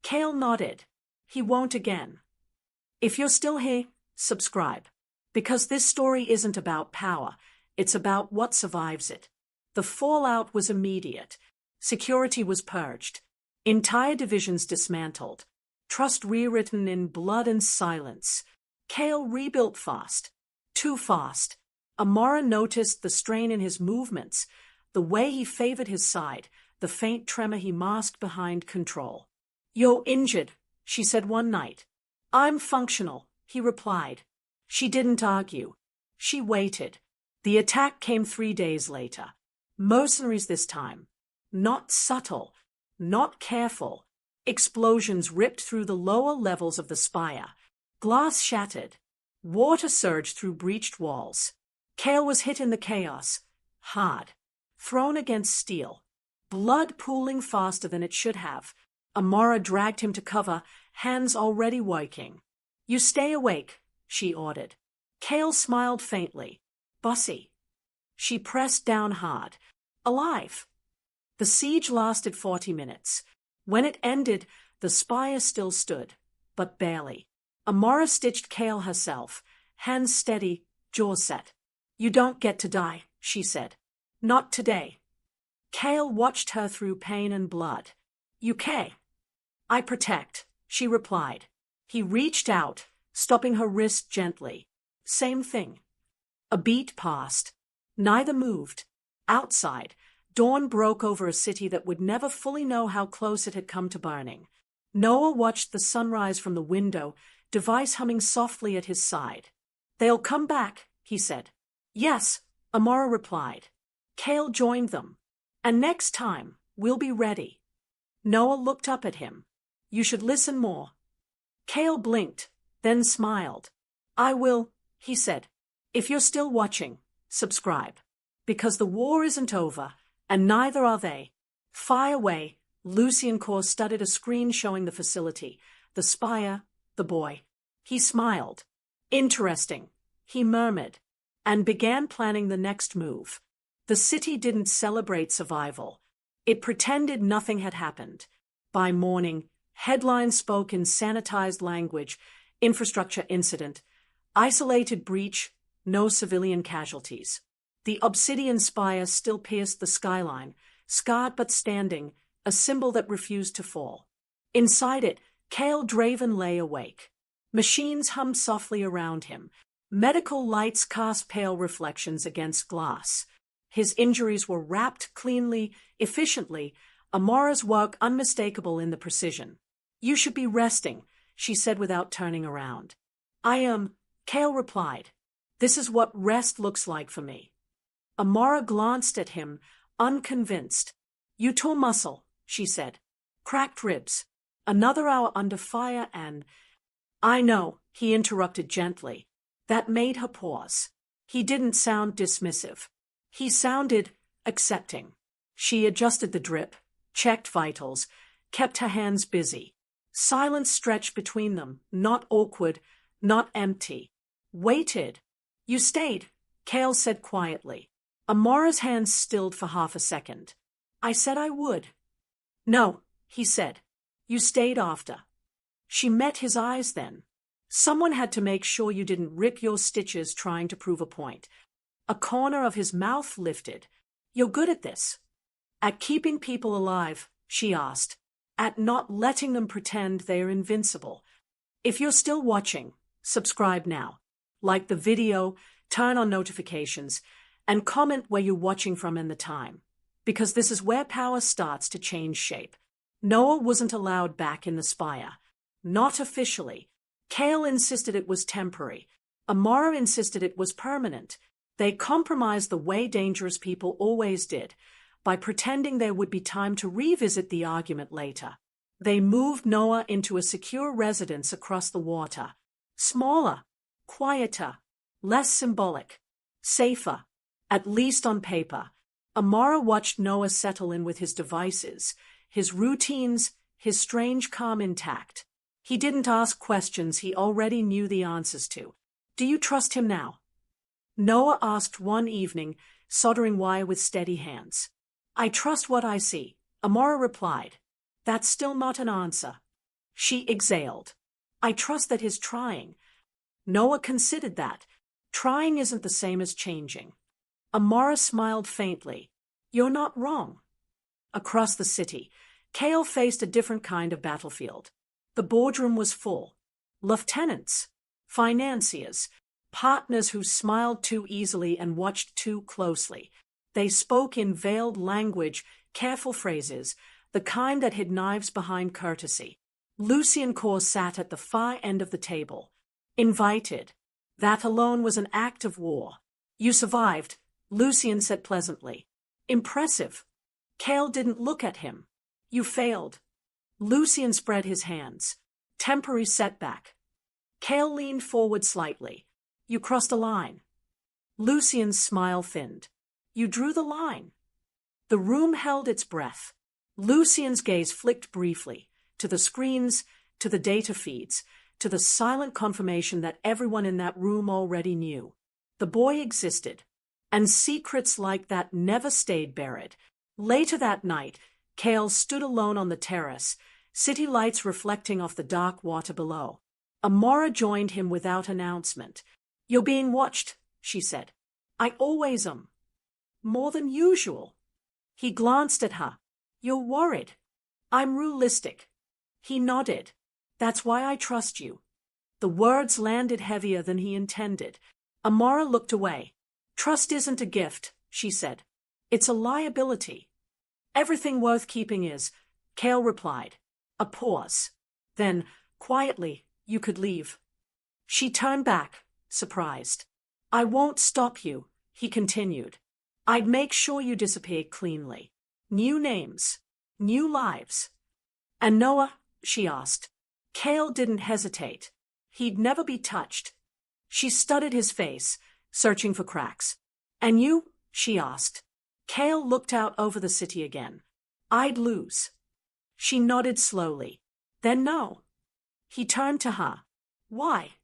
Kale nodded. He won't again. If you're still here, subscribe. Because this story isn't about power, it's about what survives it. The fallout was immediate. Security was purged. Entire divisions dismantled. Trust rewritten in blood and silence. Kale rebuilt fast. Too fast. Amora noticed the strain in his movements, the way he favored his side, the faint tremor he masked behind control. You're injured, she said one night. I'm functional, he replied. She didn't argue. She waited. The attack came 3 days later. Mercenaries this time. Not subtle. Not careful. Explosions ripped through the lower levels of the spire. Glass shattered. Water surged through breached walls. Kale was hit in the chaos. Hard. Thrown against steel. Blood pooling faster than it should have. Amora dragged him to cover, hands already working. You stay awake, she ordered. Kale smiled faintly. Bossy. She pressed down hard. Alive. The siege lasted 40 minutes. When it ended, the spire still stood, but barely. Amora stitched Kale herself, hands steady, jaws set. You don't get to die, she said. Not today. Kale watched her through pain and blood. UK. I protect, she replied. He reached out, stopping her wrist gently. Same thing. A beat passed. Neither moved. Outside, dawn broke over a city that would never fully know how close it had come to burning. Noah watched the sunrise from the window, device humming softly at his side. They'll come back, he said. Yes, Amora replied. Kale joined them. And next time, we'll be ready. Noah looked up at him. You should listen more. Kale blinked, then smiled. I will, he said. If you're still watching, subscribe. Because the war isn't over, and neither are they. Fire away. Lucian Core studied a screen showing the facility, the spire, the boy. He smiled. Interesting, he murmured, and began planning the next move. The city didn't celebrate survival. It pretended nothing had happened. By morning, headlines spoke in sanitized language, infrastructure incident, isolated breach, no civilian casualties. The obsidian spire still pierced the skyline, scarred but standing, a symbol that refused to fall. Inside it, Kale Draven lay awake. Machines hummed softly around him. Medical lights cast pale reflections against glass. His injuries were wrapped cleanly, efficiently, Amora's work unmistakable in the precision. You should be resting, she said without turning around. I am, Kale replied. This is what rest looks like for me. Amora glanced at him, unconvinced. You tore muscle, she said. Cracked ribs. Another hour under fire and… I know, he interrupted gently. That made her pause. He didn't sound dismissive. He sounded accepting. She adjusted the drip, checked vitals, kept her hands busy. Silence stretched between them, not awkward, not empty. Waited. You stayed, Kale said quietly. Amora's hands stilled for half a second. I said I would. No, he said. You stayed after. She met his eyes then. Someone had to make sure you didn't rip your stitches trying to prove a point. A corner of his mouth lifted. You're good at this. At keeping people alive, she asked. At not letting them pretend they're invincible. If you're still watching, subscribe now. Like the video, turn on notifications, and comment where you're watching from and the time. Because this is where power starts to change shape. Noah wasn't allowed back in the spire. Not officially. Kale insisted it was temporary. Amora insisted it was permanent. They compromised the way dangerous people always did, by pretending there would be time to revisit the argument later. They moved Noah into a secure residence across the water. Smaller, quieter, less symbolic, safer, at least on paper. Amara watched Noah settle in with his devices, his routines, his strange calm intact. He didn't ask questions he already knew the answers to. "Do you trust him now?" Noah asked one evening, soldering wire with steady hands. "I trust what I see," Amara replied. "That's still not an answer." She exhaled. "I trust that he's trying." Noah considered that. Trying isn't the same as changing. Amara smiled faintly. "You're not wrong." Across the city, Cale faced a different kind of battlefield. The boardroom was full. Lieutenants, financiers, partners who smiled too easily and watched too closely. They spoke in veiled language, careful phrases, the kind that hid knives behind courtesy. Lucien Core sat at the far end of the table. Invited. That alone was an act of war. "You survived," Lucien said pleasantly. "Impressive." Cale didn't look at him. "You failed." Lucien spread his hands. "Temporary setback." Cale leaned forward slightly. "You crossed a line." Lucien's smile thinned. "You drew the line." The room held its breath. Lucien's gaze flicked briefly, to the screens, to the data feeds, to the silent confirmation that everyone in that room already knew. The boy existed, and secrets like that never stayed buried. Later that night, Cale stood alone on the terrace, city lights reflecting off the dark water below. Amara joined him without announcement. "You're being watched," she said. "I always am." "More than usual." He glanced at her. "You're worried." "I'm realistic." He nodded. "That's why I trust you." The words landed heavier than he intended. Amara looked away. "Trust isn't a gift," she said. "It's a liability." "Everything worth keeping is," Cale replied. A pause. Then, quietly, "You could leave." She turned back, surprised. "I won't stop you," he continued. "I'd make sure you disappeared cleanly. New names. New lives." "And Noah?" she asked. Cale didn't hesitate. He'd never be touched. She studied his face, searching for cracks. "And you?" she asked. Cale looked out over the city again. "I'd lose." She nodded slowly. "Then no." He turned to her. "Why?"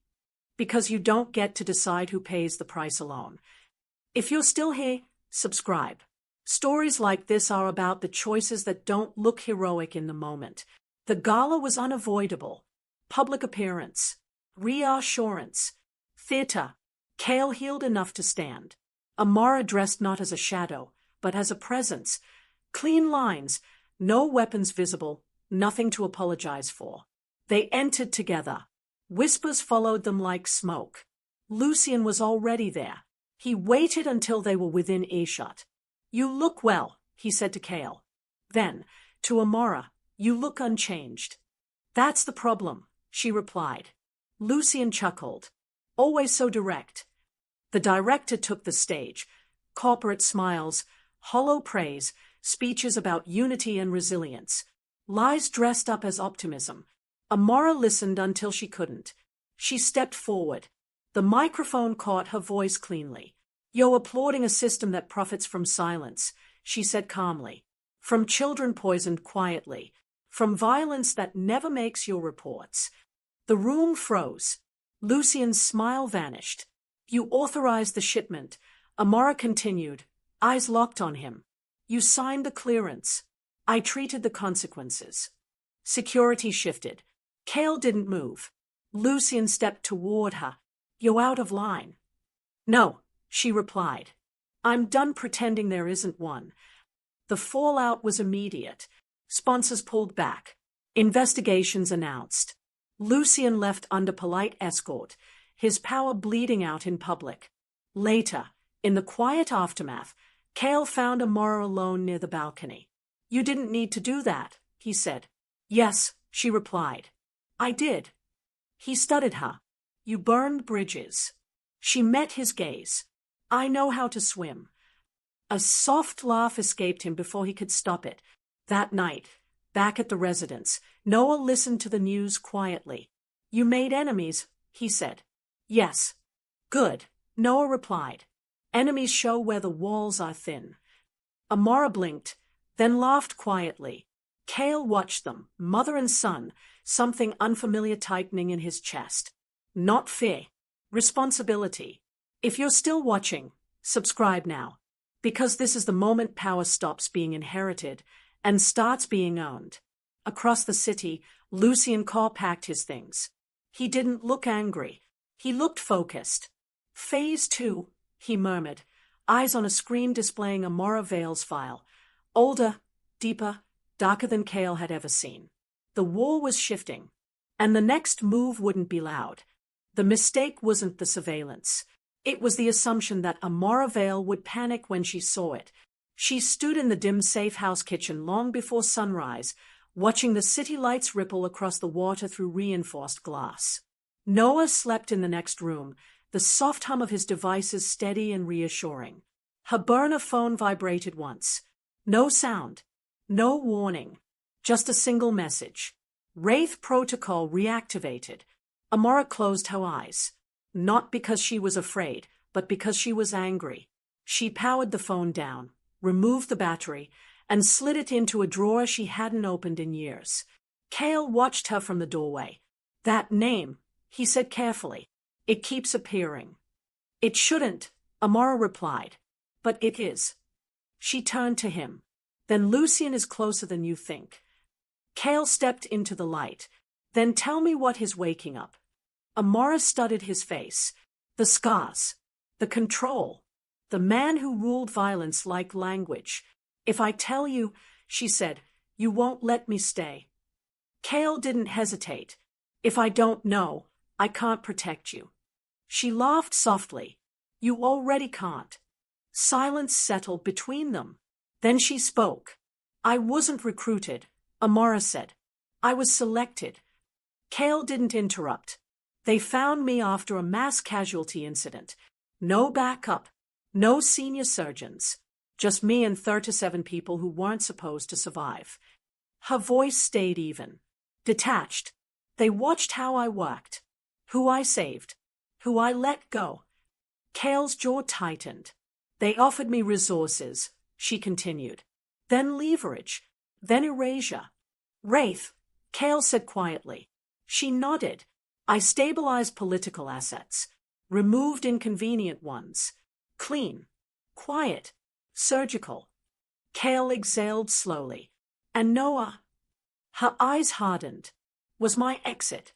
"Because you don't get to decide who pays the price alone. If you're still here, subscribe. Stories like this are about the choices that don't look heroic in the moment. The gala was unavoidable. Public appearance. Reassurance. Theater. Cale healed enough to stand. Amara dressed not as a shadow, but as a presence. Clean lines. No weapons visible. Nothing to apologize for. They entered together. Whispers followed them like smoke. Lucien was already there. He waited until they were within earshot. "You look well," he said to Cale. Then, to Amara, "You look unchanged." "That's the problem," she replied. Lucien chuckled. "Always so direct." The director took the stage. Corporate smiles, hollow praise, speeches about unity and resilience. Lies dressed up as optimism. Amara listened until she couldn't. She stepped forward. The microphone caught her voice cleanly. "You're applauding a system that profits from silence," she said calmly. "From children poisoned quietly. From violence that never makes your reports." The room froze. Lucien's smile vanished. "You authorized the shipment," Amara continued, eyes locked on him. "You signed the clearance. I treated the consequences." Security shifted. Cale didn't move. Lucien stepped toward her. "You're out of line." "No," she replied. "I'm done pretending there isn't one." The fallout was immediate. Sponsors pulled back. Investigations announced. Lucien left under polite escort, his power bleeding out in public. Later, in the quiet aftermath, Cale found Amara alone near the balcony. "You didn't need to do that," he said. "Yes," she replied. "I did." He studied her. "You burned bridges." She met his gaze. "I know how to swim." A soft laugh escaped him before he could stop it. That night, Back at the residence, Noah listened to the news quietly. You made enemies, he said. Yes. Good, Noah replied. Enemies show where the walls are thin. Amara blinked, then laughed quietly. Cale watched them, mother and son, something unfamiliar tightening in his chest. Not fear. Responsibility. If you're still watching, subscribe now. Because this is the moment power stops being inherited and starts being owned. Across the city, Lucien Carr packed his things. He didn't look angry. He looked focused. Phase 2, he murmured, eyes on a screen displaying Amara Vale's file. Older, deeper, darker than Cale had ever seen. The war was shifting. And the next move wouldn't be loud. The mistake wasn't the surveillance. It was the assumption that Amara Vale would panic when she saw it. She stood in the dim safe house kitchen long before sunrise, watching the city lights ripple across the water through reinforced glass. Noah slept in the next room, the soft hum of his devices steady and reassuring. Her burner phone vibrated once. No sound. No warning. Just a single message. Wraith protocol reactivated. Amara closed her eyes. Not because she was afraid, but because she was angry. She powered the phone down, removed the battery, and slid it into a drawer she hadn't opened in years. Cale watched her from the doorway. That name, he said carefully. It keeps appearing. It shouldn't, Amara replied. But it is. She turned to him. Then Lucien is closer than you think. Cale stepped into the light. Then tell me what is waking up. Amara studied his face. The scars. The control. The man who ruled violence like language. If I tell you, she said, you won't let me stay. Cale didn't hesitate. If I don't know, I can't protect you. She laughed softly. You already can't. Silence settled between them. Then she spoke. I wasn't recruited, Amara said. I was selected. Cale didn't interrupt. They found me after a mass casualty incident. No backup. No senior surgeons. Just me and 37 people who weren't supposed to survive. Her voice stayed even. Detached. They watched how I worked. Who I saved. Who I let go. Cale's jaw tightened. They offered me resources, she continued. Then leverage. Then erasure. Wraith, Cale said quietly. She nodded. I stabilized political assets. Removed inconvenient ones. Clean. Quiet. Surgical. Cale exhaled slowly. And Noah. Her eyes hardened. Was my exit.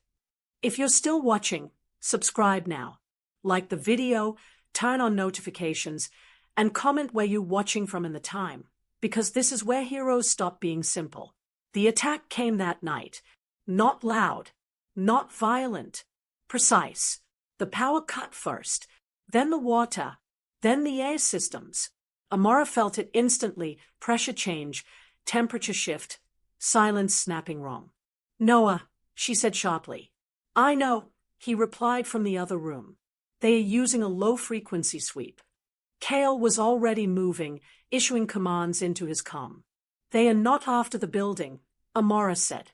If you're still watching, subscribe now. Like the video, turn on notifications, and comment where you're watching from in the time, because this is where heroes stop being simple. The attack came that night. Not loud. Not violent. Precise. The power cut first. Then the water. Then the air systems. Amara felt it instantly, pressure change, temperature shift, silence snapping wrong. Noah, she said sharply. I know, he replied from the other room. They are using a low-frequency sweep. Cale was already moving, issuing commands into his comm. They are not after the building, Amara said.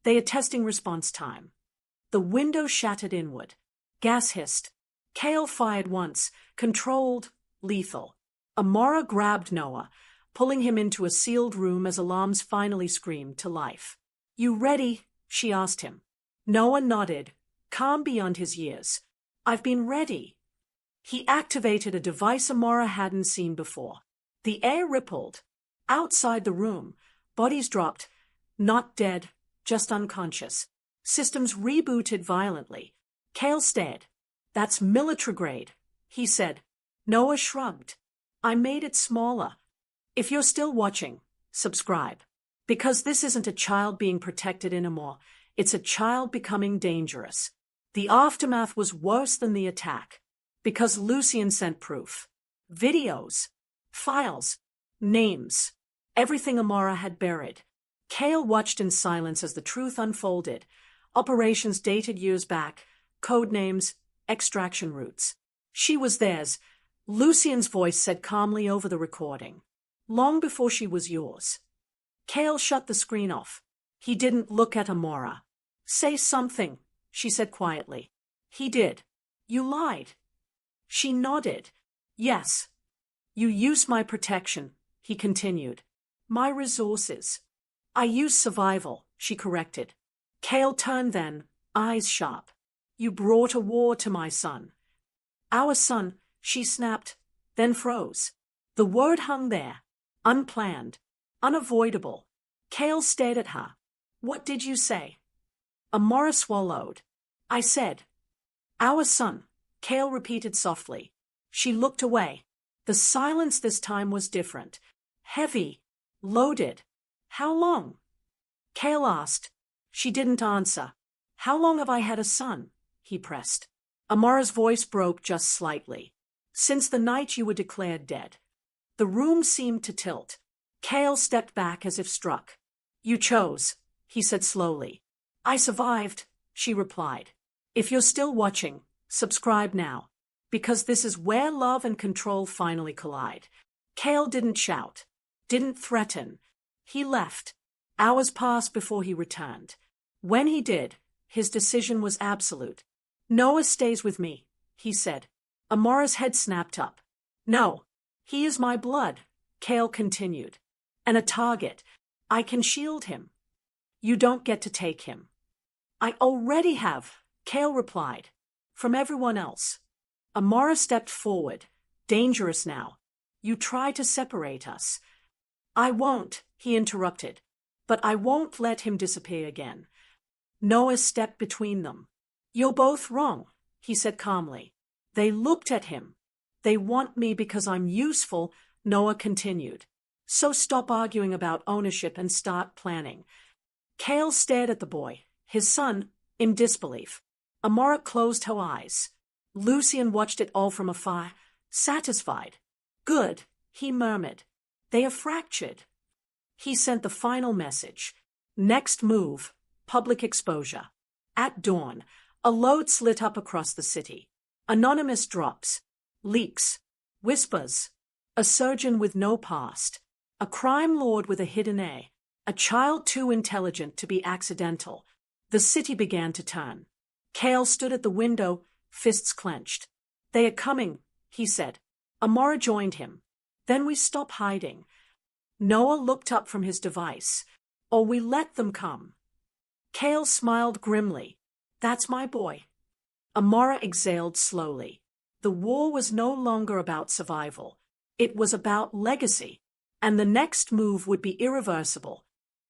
They are testing response time. The window shattered inward. Gas hissed. Cale fired once, controlled, lethal. Amara grabbed Noah, pulling him into a sealed room as alarms finally screamed to life. You ready? She asked him. Noah nodded, calm beyond his years. I've been ready. He activated a device Amara hadn't seen before. The air rippled. Outside the room, bodies dropped. Not dead, just unconscious. Systems rebooted violently. Cale stared. That's military grade, he said. Noah shrugged. I made it smaller. If you're still watching, subscribe. Because this isn't a child being protected anymore. It's a child becoming dangerous. The aftermath was worse than the attack. Because Lucien sent proof. Videos. Files. Names. Everything Amara had buried. Cale watched in silence as the truth unfolded. Operations dated years back. Code names. Extraction routes. She was theirs. Lucien's voice said calmly over the recording. Long before she was yours. Cale shut the screen off. He didn't look at Amora. Say something, she said quietly. He did. You lied. She nodded. Yes. You used my protection, he continued. My resources. I used survival, she corrected. Cale turned then, eyes sharp. You brought a war to my son. Our son, she snapped, then froze. The word hung there, unplanned, unavoidable. Cale stared at her. What did you say? Amora swallowed. I said. Our son, Cale repeated softly. She looked away. The silence this time was different. Heavy. Loaded. How long? Cale asked. She didn't answer. How long have I had a son? He pressed. Amora's voice broke just slightly. Since the night you were declared dead. The room seemed to tilt. Cale stepped back as if struck. You chose, he said slowly. I survived, she replied. If you're still watching, subscribe now. Because this is where love and control finally collide. Cale didn't shout. Didn't threaten. He left. Hours passed before he returned. When he did, his decision was absolute. Noah stays with me, he said. Amora's head snapped up. No. He is my blood, Cale continued. And a target. I can shield him. You don't get to take him. I already have, Cale replied. From everyone else. Amora stepped forward. Dangerous now. You try to separate us. I won't, he interrupted. But I won't let him disappear again. Noah stepped between them. You're both wrong, he said calmly. They looked at him. They want me because I'm useful, Noah continued. So stop arguing about ownership and start planning. Cale stared at the boy, his son, in disbelief. Amora closed her eyes. Lucian watched it all from afar, satisfied. Good, he murmured. They are fractured. He sent the final message. Next move, public exposure. At dawn, a load lit up across the city. Anonymous drops. Leaks. Whispers. A surgeon with no past. A crime lord with a hidden A. A child too intelligent to be accidental. The city began to turn. Cale stood at the window, fists clenched. They are coming, he said. Amora joined him. Then we stop hiding. Noah looked up from his device. Or we let them come. Cale smiled grimly. That's my boy. Amora exhaled slowly. The war was no longer about survival. It was about legacy. And the next move would be irreversible.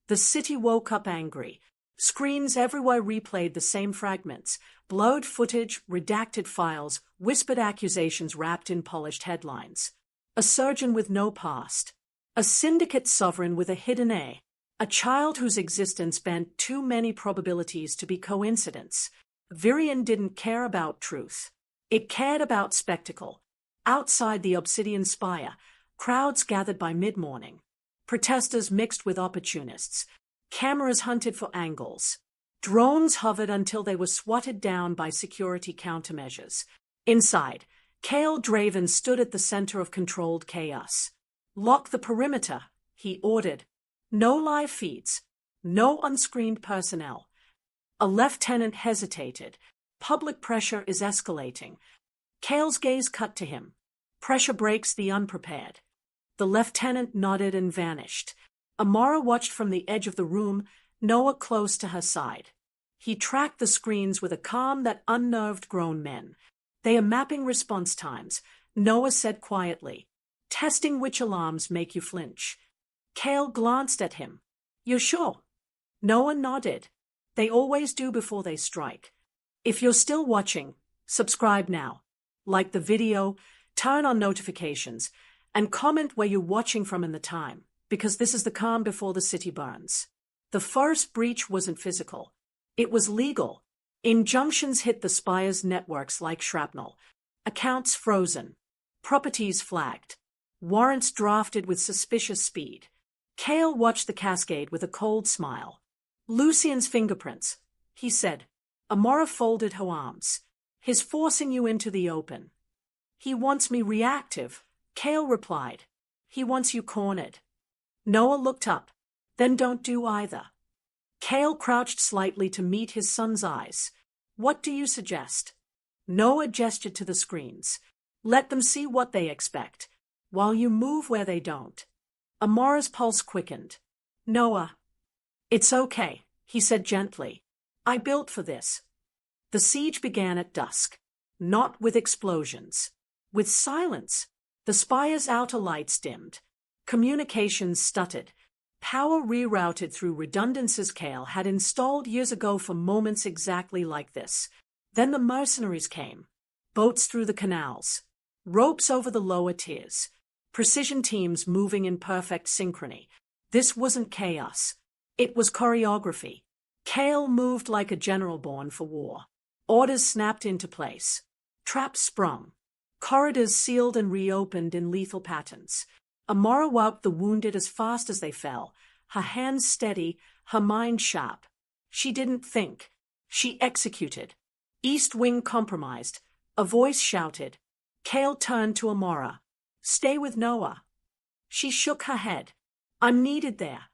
The city woke up angry. Screens everywhere replayed the same fragments. Blurred footage, redacted files, whispered accusations wrapped in polished headlines. A surgeon with no past. A syndicate sovereign with a hidden A. A child whose existence bent too many probabilities to be coincidence. Virion didn't care about truth. It cared about spectacle. Outside the obsidian spire, crowds gathered by mid-morning. Protesters mixed with opportunists. Cameras hunted for angles. Drones hovered until they were swatted down by security countermeasures. Inside, Cale Draven stood at the center of controlled chaos. Lock the perimeter, he ordered. No live feeds. No unscreened personnel. A lieutenant hesitated. Public pressure is escalating. Cale's gaze cut to him. Pressure breaks the unprepared. The lieutenant nodded and vanished. Amora watched from the edge of the room, Noah close to her side. He tracked the screens with a calm that unnerved grown men. They are mapping response times, Noah said quietly. Testing which alarms make you flinch. Cale glanced at him. You're sure? Noah nodded. They always do before they strike. If you're still watching, subscribe now. Like the video, turn on notifications, and comment where you're watching from in the time, because this is the calm before the city burns. The first breach wasn't physical. It was legal. Injunctions hit the spire's networks like shrapnel. Accounts frozen. Properties flagged. Warrants drafted with suspicious speed. Cale watched the cascade with a cold smile. Lucian's fingerprints, he said. Amora folded her arms. He's forcing you into the open. He wants me reactive, Cale replied. He wants you cornered. Noah looked up. Then don't do either. Kale crouched slightly to meet his son's eyes. What do you suggest? Noah gestured to the screens. Let them see what they expect, while you move where they don't. Amora's pulse quickened. Noah. It's okay, he said gently. I built for this. The siege began at dusk. Not with explosions. With silence. The spire's outer lights dimmed. Communications stuttered. Power rerouted through redundancies Kale had installed years ago for moments exactly like this. Then the mercenaries came. Boats through the canals. Ropes over the lower tiers. Precision teams moving in perfect synchrony. This wasn't chaos. It was choreography. Kale moved like a general born for war. Orders snapped into place. Traps sprung. Corridors sealed and reopened in lethal patterns. Amora walked the wounded as fast as they fell, her hands steady, her mind sharp. She didn't think. She executed. East wing compromised. A voice shouted. Kale turned to Amora. Stay with Noah. She shook her head. I'm needed there.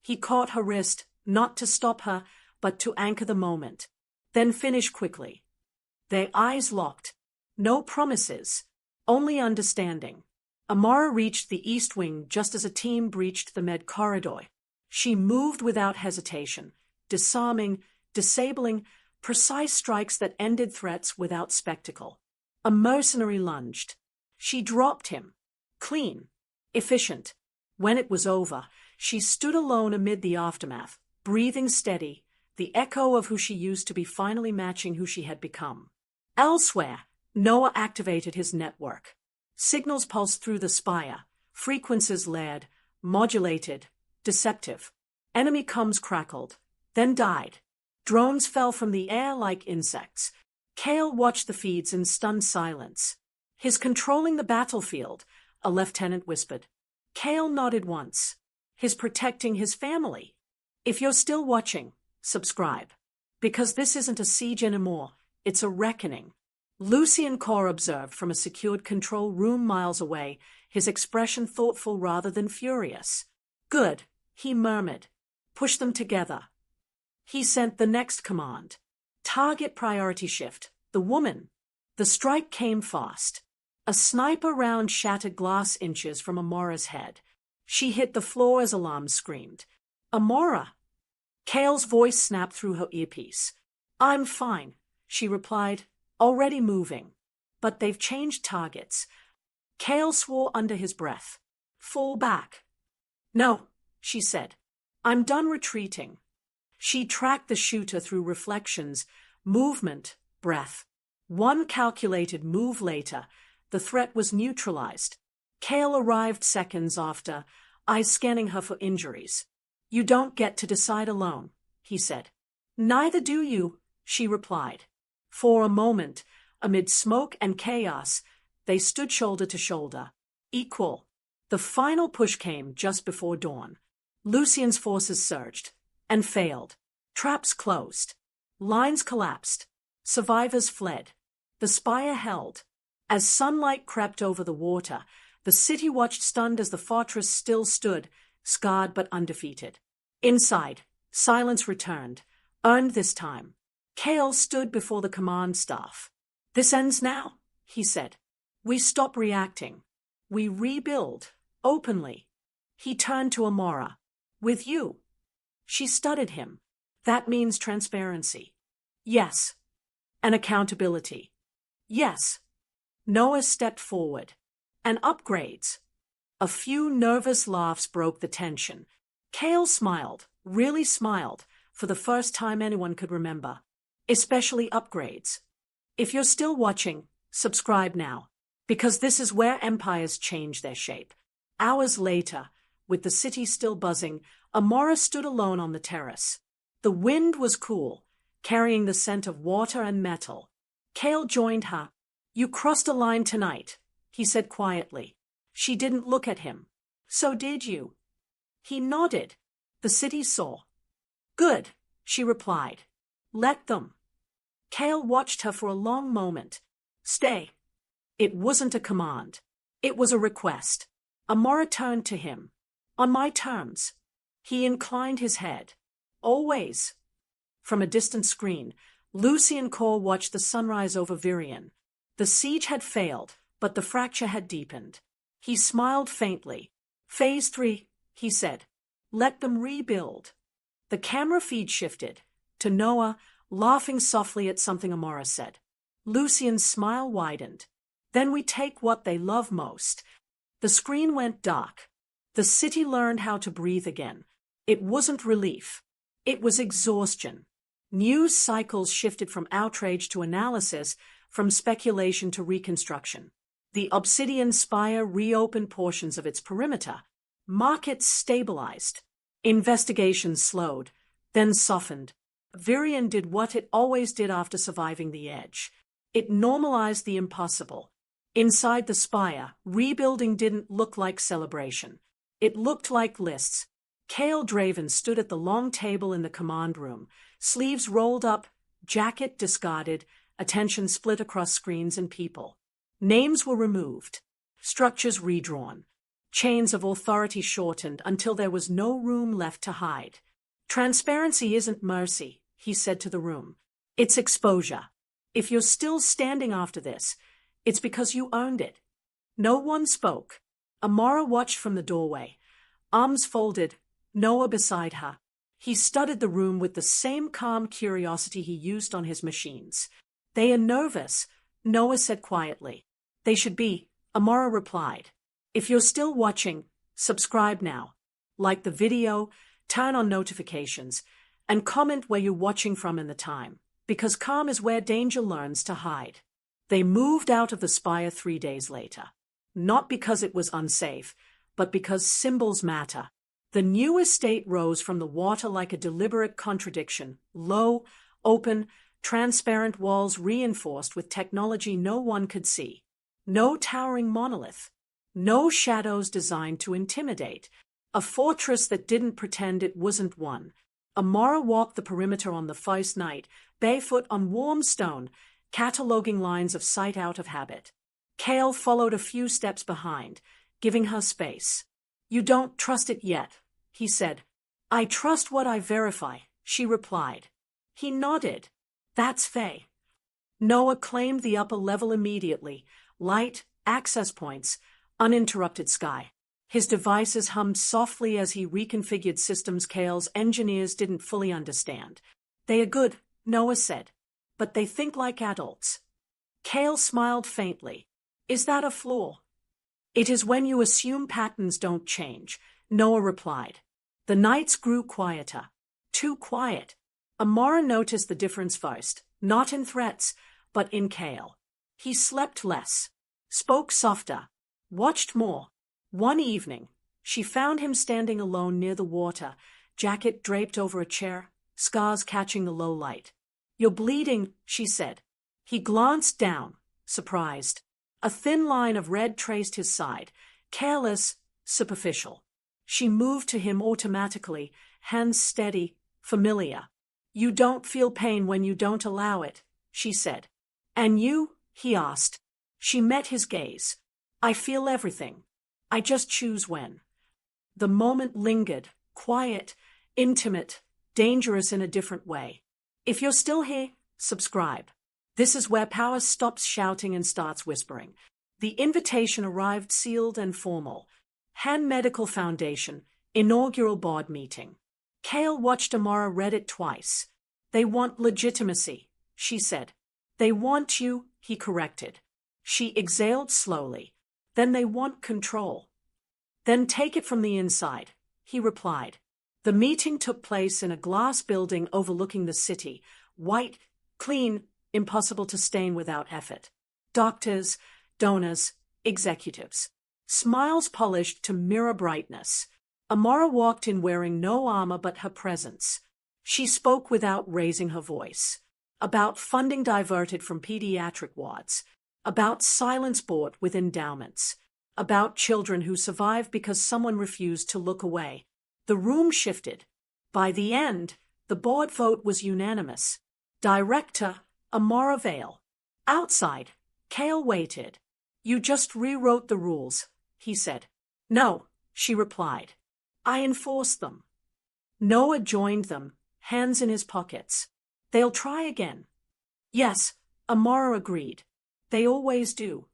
He caught her wrist, not to stop her, but to anchor the moment. Then finish quickly. Their eyes locked. No promises. Only understanding. Amara reached the east wing just as a team breached the med corridor. She moved without hesitation, disarming, disabling, precise strikes that ended threats without spectacle. A mercenary lunged. She dropped him. Clean. Efficient. When it was over, she stood alone amid the aftermath, breathing steady, the echo of who she used to be finally matching who she had become. Elsewhere, Noah activated his network. Signals pulsed through the spire, frequencies layered, modulated, deceptive. Enemy comms crackled, then died. Drones fell from the air like insects. Kale watched the feeds in stunned silence. He's controlling the battlefield, a lieutenant whispered. Kale nodded once. He's protecting his family. If you're still watching, subscribe. Because this isn't a siege anymore, it's a reckoning. Lucien Core observed from a secured control room miles away, his expression thoughtful rather than furious. Good, he murmured. Push them together. He sent the next command. Target priority shift. The woman. The strike came fast. A sniper round shattered glass inches from Amora's head. She hit the floor as alarms screamed. Amora! Kale's voice snapped through her earpiece. I'm fine, she replied, already moving. But they've changed targets. Kale swore under his breath. Fall back. No, she said. I'm done retreating. She tracked the shooter through reflections, movement, breath. One calculated move later, the threat was neutralized. Kale arrived seconds after, eyes scanning her for injuries. You don't get to decide alone, he said. Neither do you, she replied. For a moment, amid smoke and chaos, they stood shoulder to shoulder, equal. The final push came just before dawn. Lucien's forces surged and failed. Traps closed. Lines collapsed. Survivors fled. The spire held. As sunlight crept over the water, the city watched stunned as the fortress still stood, scarred but undefeated. Inside, silence returned, earned this time. Kale stood before the command staff. This ends now, he said. We stop reacting. We rebuild, openly. He turned to Amora. With you. She studied him. That means transparency. Yes. And accountability. Yes. Noah stepped forward. And upgrades. A few nervous laughs broke the tension. Kale smiled, really smiled, for the first time anyone could remember. Especially upgrades. If you're still watching, subscribe now. Because this is where empires change their shape. Hours later, with the city still buzzing, Amora stood alone on the terrace. The wind was cool, carrying the scent of water and metal. Kale joined her. You crossed a line tonight, he said quietly. She didn't look at him. So did you? He nodded. The city saw. Good, she replied. Let them. Kale watched her for a long moment. Stay. It wasn't a command. It was a request. Amora turned to him. On my terms. He inclined his head. always. From a distant screen, Lucy and Cole watched the sunrise over Virion. The siege had failed, but the fracture had deepened. He smiled faintly. Phase 3, he said. Let them rebuild. The camera feed shifted to Noah, laughing softly at something Amara said. Lucian's smile widened. Then we take what they love most. The screen went dark. The city learned how to breathe again. It wasn't relief. It was exhaustion. News cycles shifted from outrage to analysis, from speculation to reconstruction. The Obsidian Spire reopened portions of its perimeter. Markets stabilized. Investigations slowed, then softened. Virion did what it always did after surviving the edge. It normalized the impossible. Inside the spire, rebuilding didn't look like celebration. It looked like lists. Cale Draven stood at the long table in the command room, sleeves rolled up, jacket discarded, attention split across screens and people. Names were removed, structures redrawn, chains of authority shortened until there was no room left to hide. Transparency isn't mercy, he said to the room. It's exposure. If you're still standing after this, it's because you earned it. No one spoke. Amara watched from the doorway, arms folded, Noah beside her. He studied the room with the same calm curiosity he used on his machines. They are nervous, Noah said quietly. They should be, Amara replied. If you're still watching, subscribe now. Like the video, turn on notifications, and comment where you're watching from in the time, because calm is where danger learns to hide. They moved out of the spire 3 days later. Not because it was unsafe, but because symbols matter. The new estate rose from the water like a deliberate contradiction, low, open, transparent walls reinforced with technology no one could see. No towering monolith. No shadows designed to intimidate. A fortress that didn't pretend it wasn't one. Amara walked the perimeter on the first night, barefoot on warm stone, cataloging lines of sight out of habit. Cale followed a few steps behind, giving her space. You don't trust it yet, he said. I trust what I verify, she replied. He nodded. That's Faye. Noah claimed the upper level immediately. Light, access points, uninterrupted sky. His devices hummed softly as he reconfigured systems Cale's engineers didn't fully understand. They are good, Noah said, but they think like adults. Cale smiled faintly. Is that a flaw? It is when you assume patterns don't change, Noah replied. The nights grew quieter. Too quiet. Amara noticed the difference first, not in threats, but in Cale. He slept less, spoke softer, watched more. One evening, she found him standing alone near the water, jacket draped over a chair, scars catching the low light. You're bleeding, she said. He glanced down, surprised. A thin line of red traced his side, careless, superficial. She moved to him automatically, hands steady, familiar. You don't feel pain when you don't allow it, she said. And you? He asked. She met his gaze. I feel everything. I just choose when. The moment lingered, quiet, intimate, dangerous in a different way. If you're still here, subscribe. This is where power stops shouting and starts whispering. The invitation arrived sealed and formal. Han Medical Foundation, inaugural board meeting. Cale watched Amara read it twice. They want legitimacy, she said. They want you, he corrected. She exhaled slowly. Then they want control. Then take it from the inside, he replied. The meeting took place in a glass building overlooking the city, white, clean, impossible to stain without effort. Doctors, donors, executives. Smiles polished to mirror brightness. Amara walked in wearing no armor but her presence. She spoke without raising her voice. About funding diverted from pediatric wards. About silence bought with endowments. About children who survived because someone refused to look away. The room shifted. By the end, the board vote was unanimous. Director, Amara Vale. Outside, Cale waited. You just rewrote the rules, he said. No, she replied. I enforced them. Noah joined them, hands in his pockets. They'll try again. Yes, Amara agreed. They always do.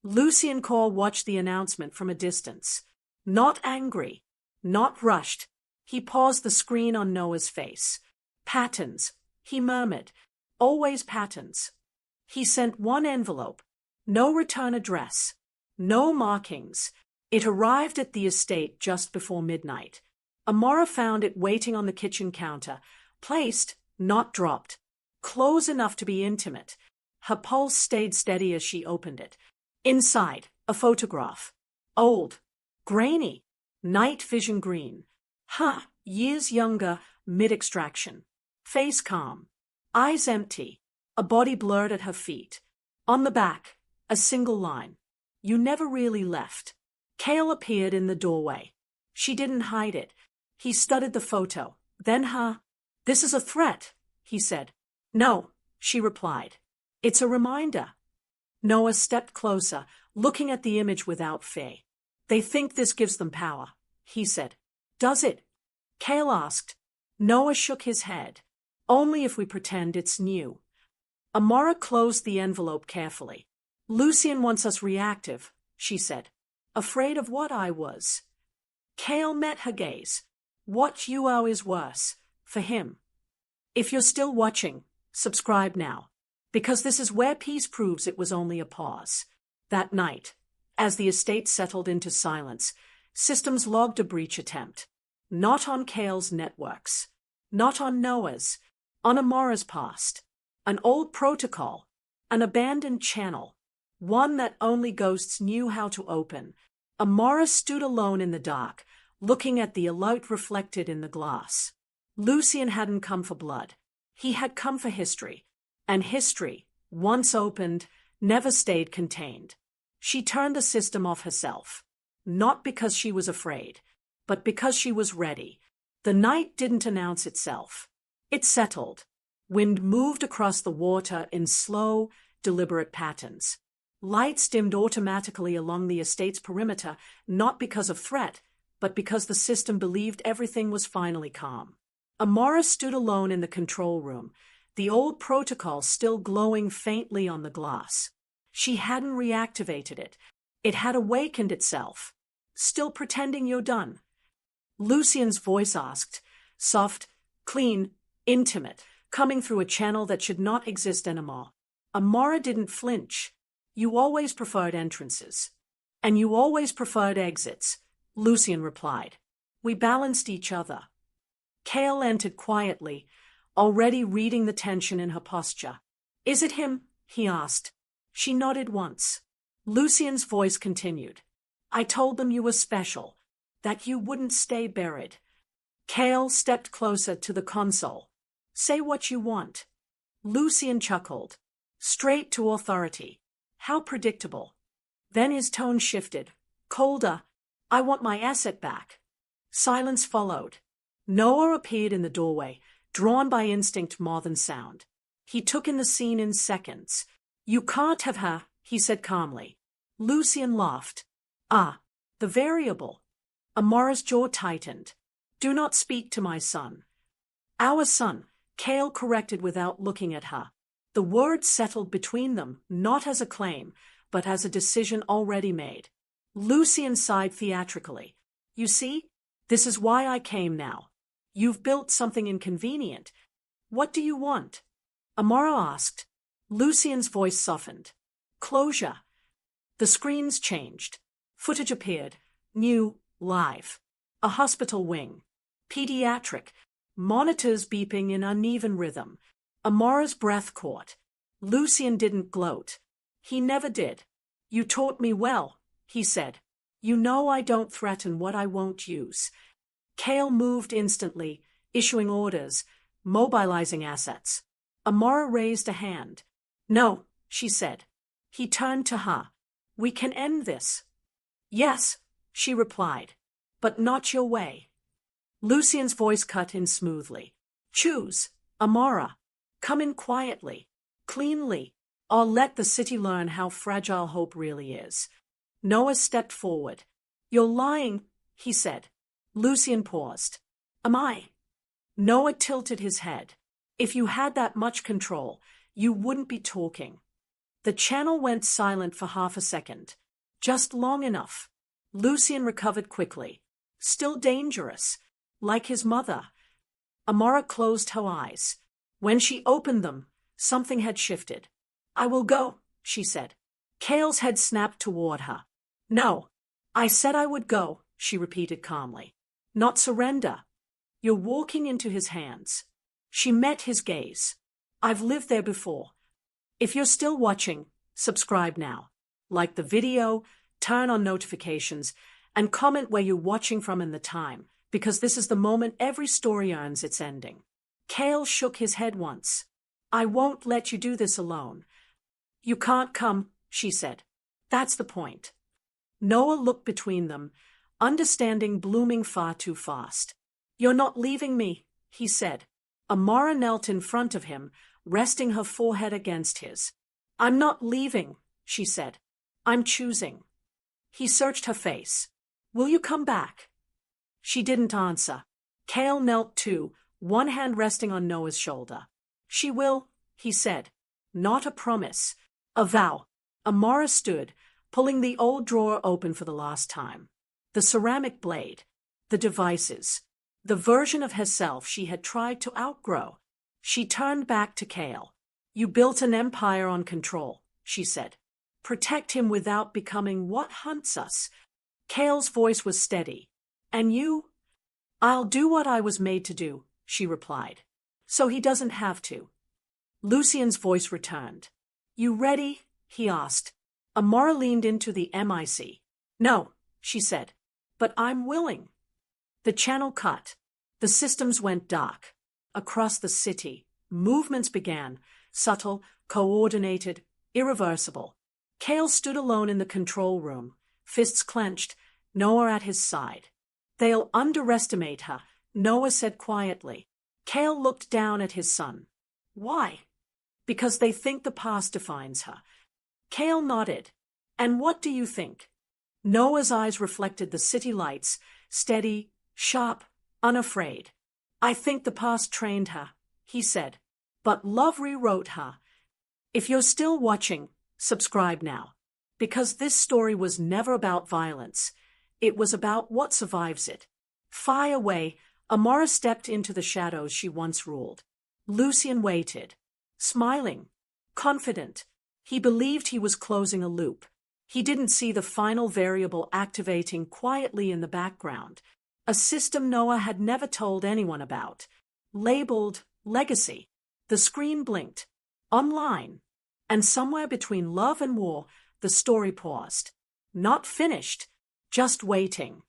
Lucian Core watched the announcement from a distance. Not angry, not rushed. He paused the screen on Noah's face. Patterns, he murmured. Always patterns. He sent one envelope. No return address. No markings. It arrived at the estate just before midnight. Amara found it waiting on the kitchen counter, placed, not dropped. Close enough to be intimate. Her pulse stayed steady as she opened it. Inside, a photograph. Old. Grainy. Night vision green. Years younger, mid-extraction. Face calm. Eyes empty. A body blurred at her feet. On the back, a single line. You never really left. Kale appeared in the doorway. She didn't hide it. He studied the photo. Then This is a threat, he said. No, she replied. It's a reminder. Noah stepped closer, looking at the image without fear. They think this gives them power, he said. Does it? Kale asked. Noah shook his head. Only if we pretend it's new. Amara closed the envelope carefully. Lucian wants us reactive, she said. Afraid of what I was. Kale met her gaze. What you are is worse, for him. If you're still watching, subscribe now. Because this is where peace proves it was only a pause. That night, as the estate settled into silence, systems logged a breach attempt. Not on Kale's networks. Not on Noah's. On Amara's past. An old protocol. An abandoned channel. One that only ghosts knew how to open. Amara stood alone in the dark, looking at the alert reflected in the glass. Lucian hadn't come for blood. He had come for history. And history, once opened, never stayed contained. She turned the system off herself. Not because she was afraid, but because she was ready. The night didn't announce itself. It settled. Wind moved across the water in slow, deliberate patterns. Lights dimmed automatically along the estate's perimeter, not because of threat, but because the system believed everything was finally calm. Amara stood alone in the control room, the old protocol still glowing faintly on the glass. She hadn't reactivated it. It had awakened itself. Still pretending you're done? Lucian's voice asked, soft, clean, intimate, coming through a channel that should not exist anymore. Amara didn't flinch. You always preferred entrances. And you always preferred exits, Lucian replied. We balanced each other. Kale entered quietly, already reading the tension in her posture. Is it him? He asked. She nodded once. Lucian's voice continued. I told them you were special, that you wouldn't stay buried. Kale stepped closer to the console. Say what you want. Lucian chuckled. Straight to authority. How predictable. Then his tone shifted. Colder. I want my asset back. Silence followed. Noah appeared in the doorway, drawn by instinct more than sound. He took in the scene in seconds. You can't have her, he said calmly. Lucian laughed. The variable. Amara's jaw tightened. Do not speak to my son. Our son, Kale corrected without looking at her. The words settled between them, not as a claim, but as a decision already made. Lucian sighed theatrically. You see, this is why I came now. You've built something inconvenient. What do you want? Amara asked. Lucian's voice softened. Closure. The screens changed. Footage appeared. New, live. A hospital wing. Pediatric. Monitors beeping in uneven rhythm. Amara's breath caught. Lucian didn't gloat. He never did. You taught me well, he said. You know I don't threaten what I won't use. Kale moved instantly, issuing orders, mobilizing assets. Amara raised a hand. No, she said. He turned to her. We can end this. Yes, she replied. But not your way. Lucian's voice cut in smoothly. Choose, Amara. Come in quietly, cleanly, or let the city learn how fragile hope really is. Noah stepped forward. You're lying, he said. Lucian paused. Am I? Noah tilted his head. If you had that much control, you wouldn't be talking. The channel went silent for half a second. Just long enough. Lucian recovered quickly. Still dangerous. Like his mother. Amara closed her eyes. When she opened them, something had shifted. I will go, she said. Kale's head snapped toward her. No. I said I would go, she repeated calmly. Not surrender. You're walking into his hands. She met his gaze. I've lived there before. If you're still watching, subscribe now. Like the video, turn on notifications, and comment where you're watching from and the time, because this is the moment every story earns its ending. Kale shook his head once. I won't let you do this alone. You can't come, she said. That's the point. Noah looked between them, understanding blooming far too fast. You're not leaving me, he said. Amara knelt in front of him, resting her forehead against his. I'm not leaving, she said. I'm choosing. He searched her face. Will you come back? She didn't answer. Kale knelt too, one hand resting on Noah's shoulder. She will, he said. Not a promise. A vow. Amara stood, pulling the old drawer open for the last time. The ceramic blade. The devices. The version of herself she had tried to outgrow. She turned back to Kale. You built an empire on control, she said. Protect him without becoming what hunts us. Kale's voice was steady. And you? I'll do what I was made to do, she replied. So he doesn't have to. Lucian's voice returned. You ready? He asked. Amara leaned into the mic. No, she said. But I'm willing. The channel cut. The systems went dark. Across the city, movements began, subtle, coordinated, irreversible. Kale stood alone in the control room, fists clenched, Noah at his side. They'll underestimate her, Noah said quietly. Kale looked down at his son. Why? Because they think the past defines her. Kale nodded. And what do you think? Noah's eyes reflected the city lights, steady, sharp, unafraid. I think the past trained her, he said. But love rewrote her. If you're still watching, subscribe now. Because this story was never about violence. It was about what survives it. Far away, Amara stepped into the shadows she once ruled. Lucian waited. Smiling. Confident. He believed he was closing a loop. He didn't see the final variable activating quietly in the background. A system Noah had never told anyone about. Labeled Legacy. The screen blinked. Online. And somewhere between love and war, the story paused. Not finished. Just waiting.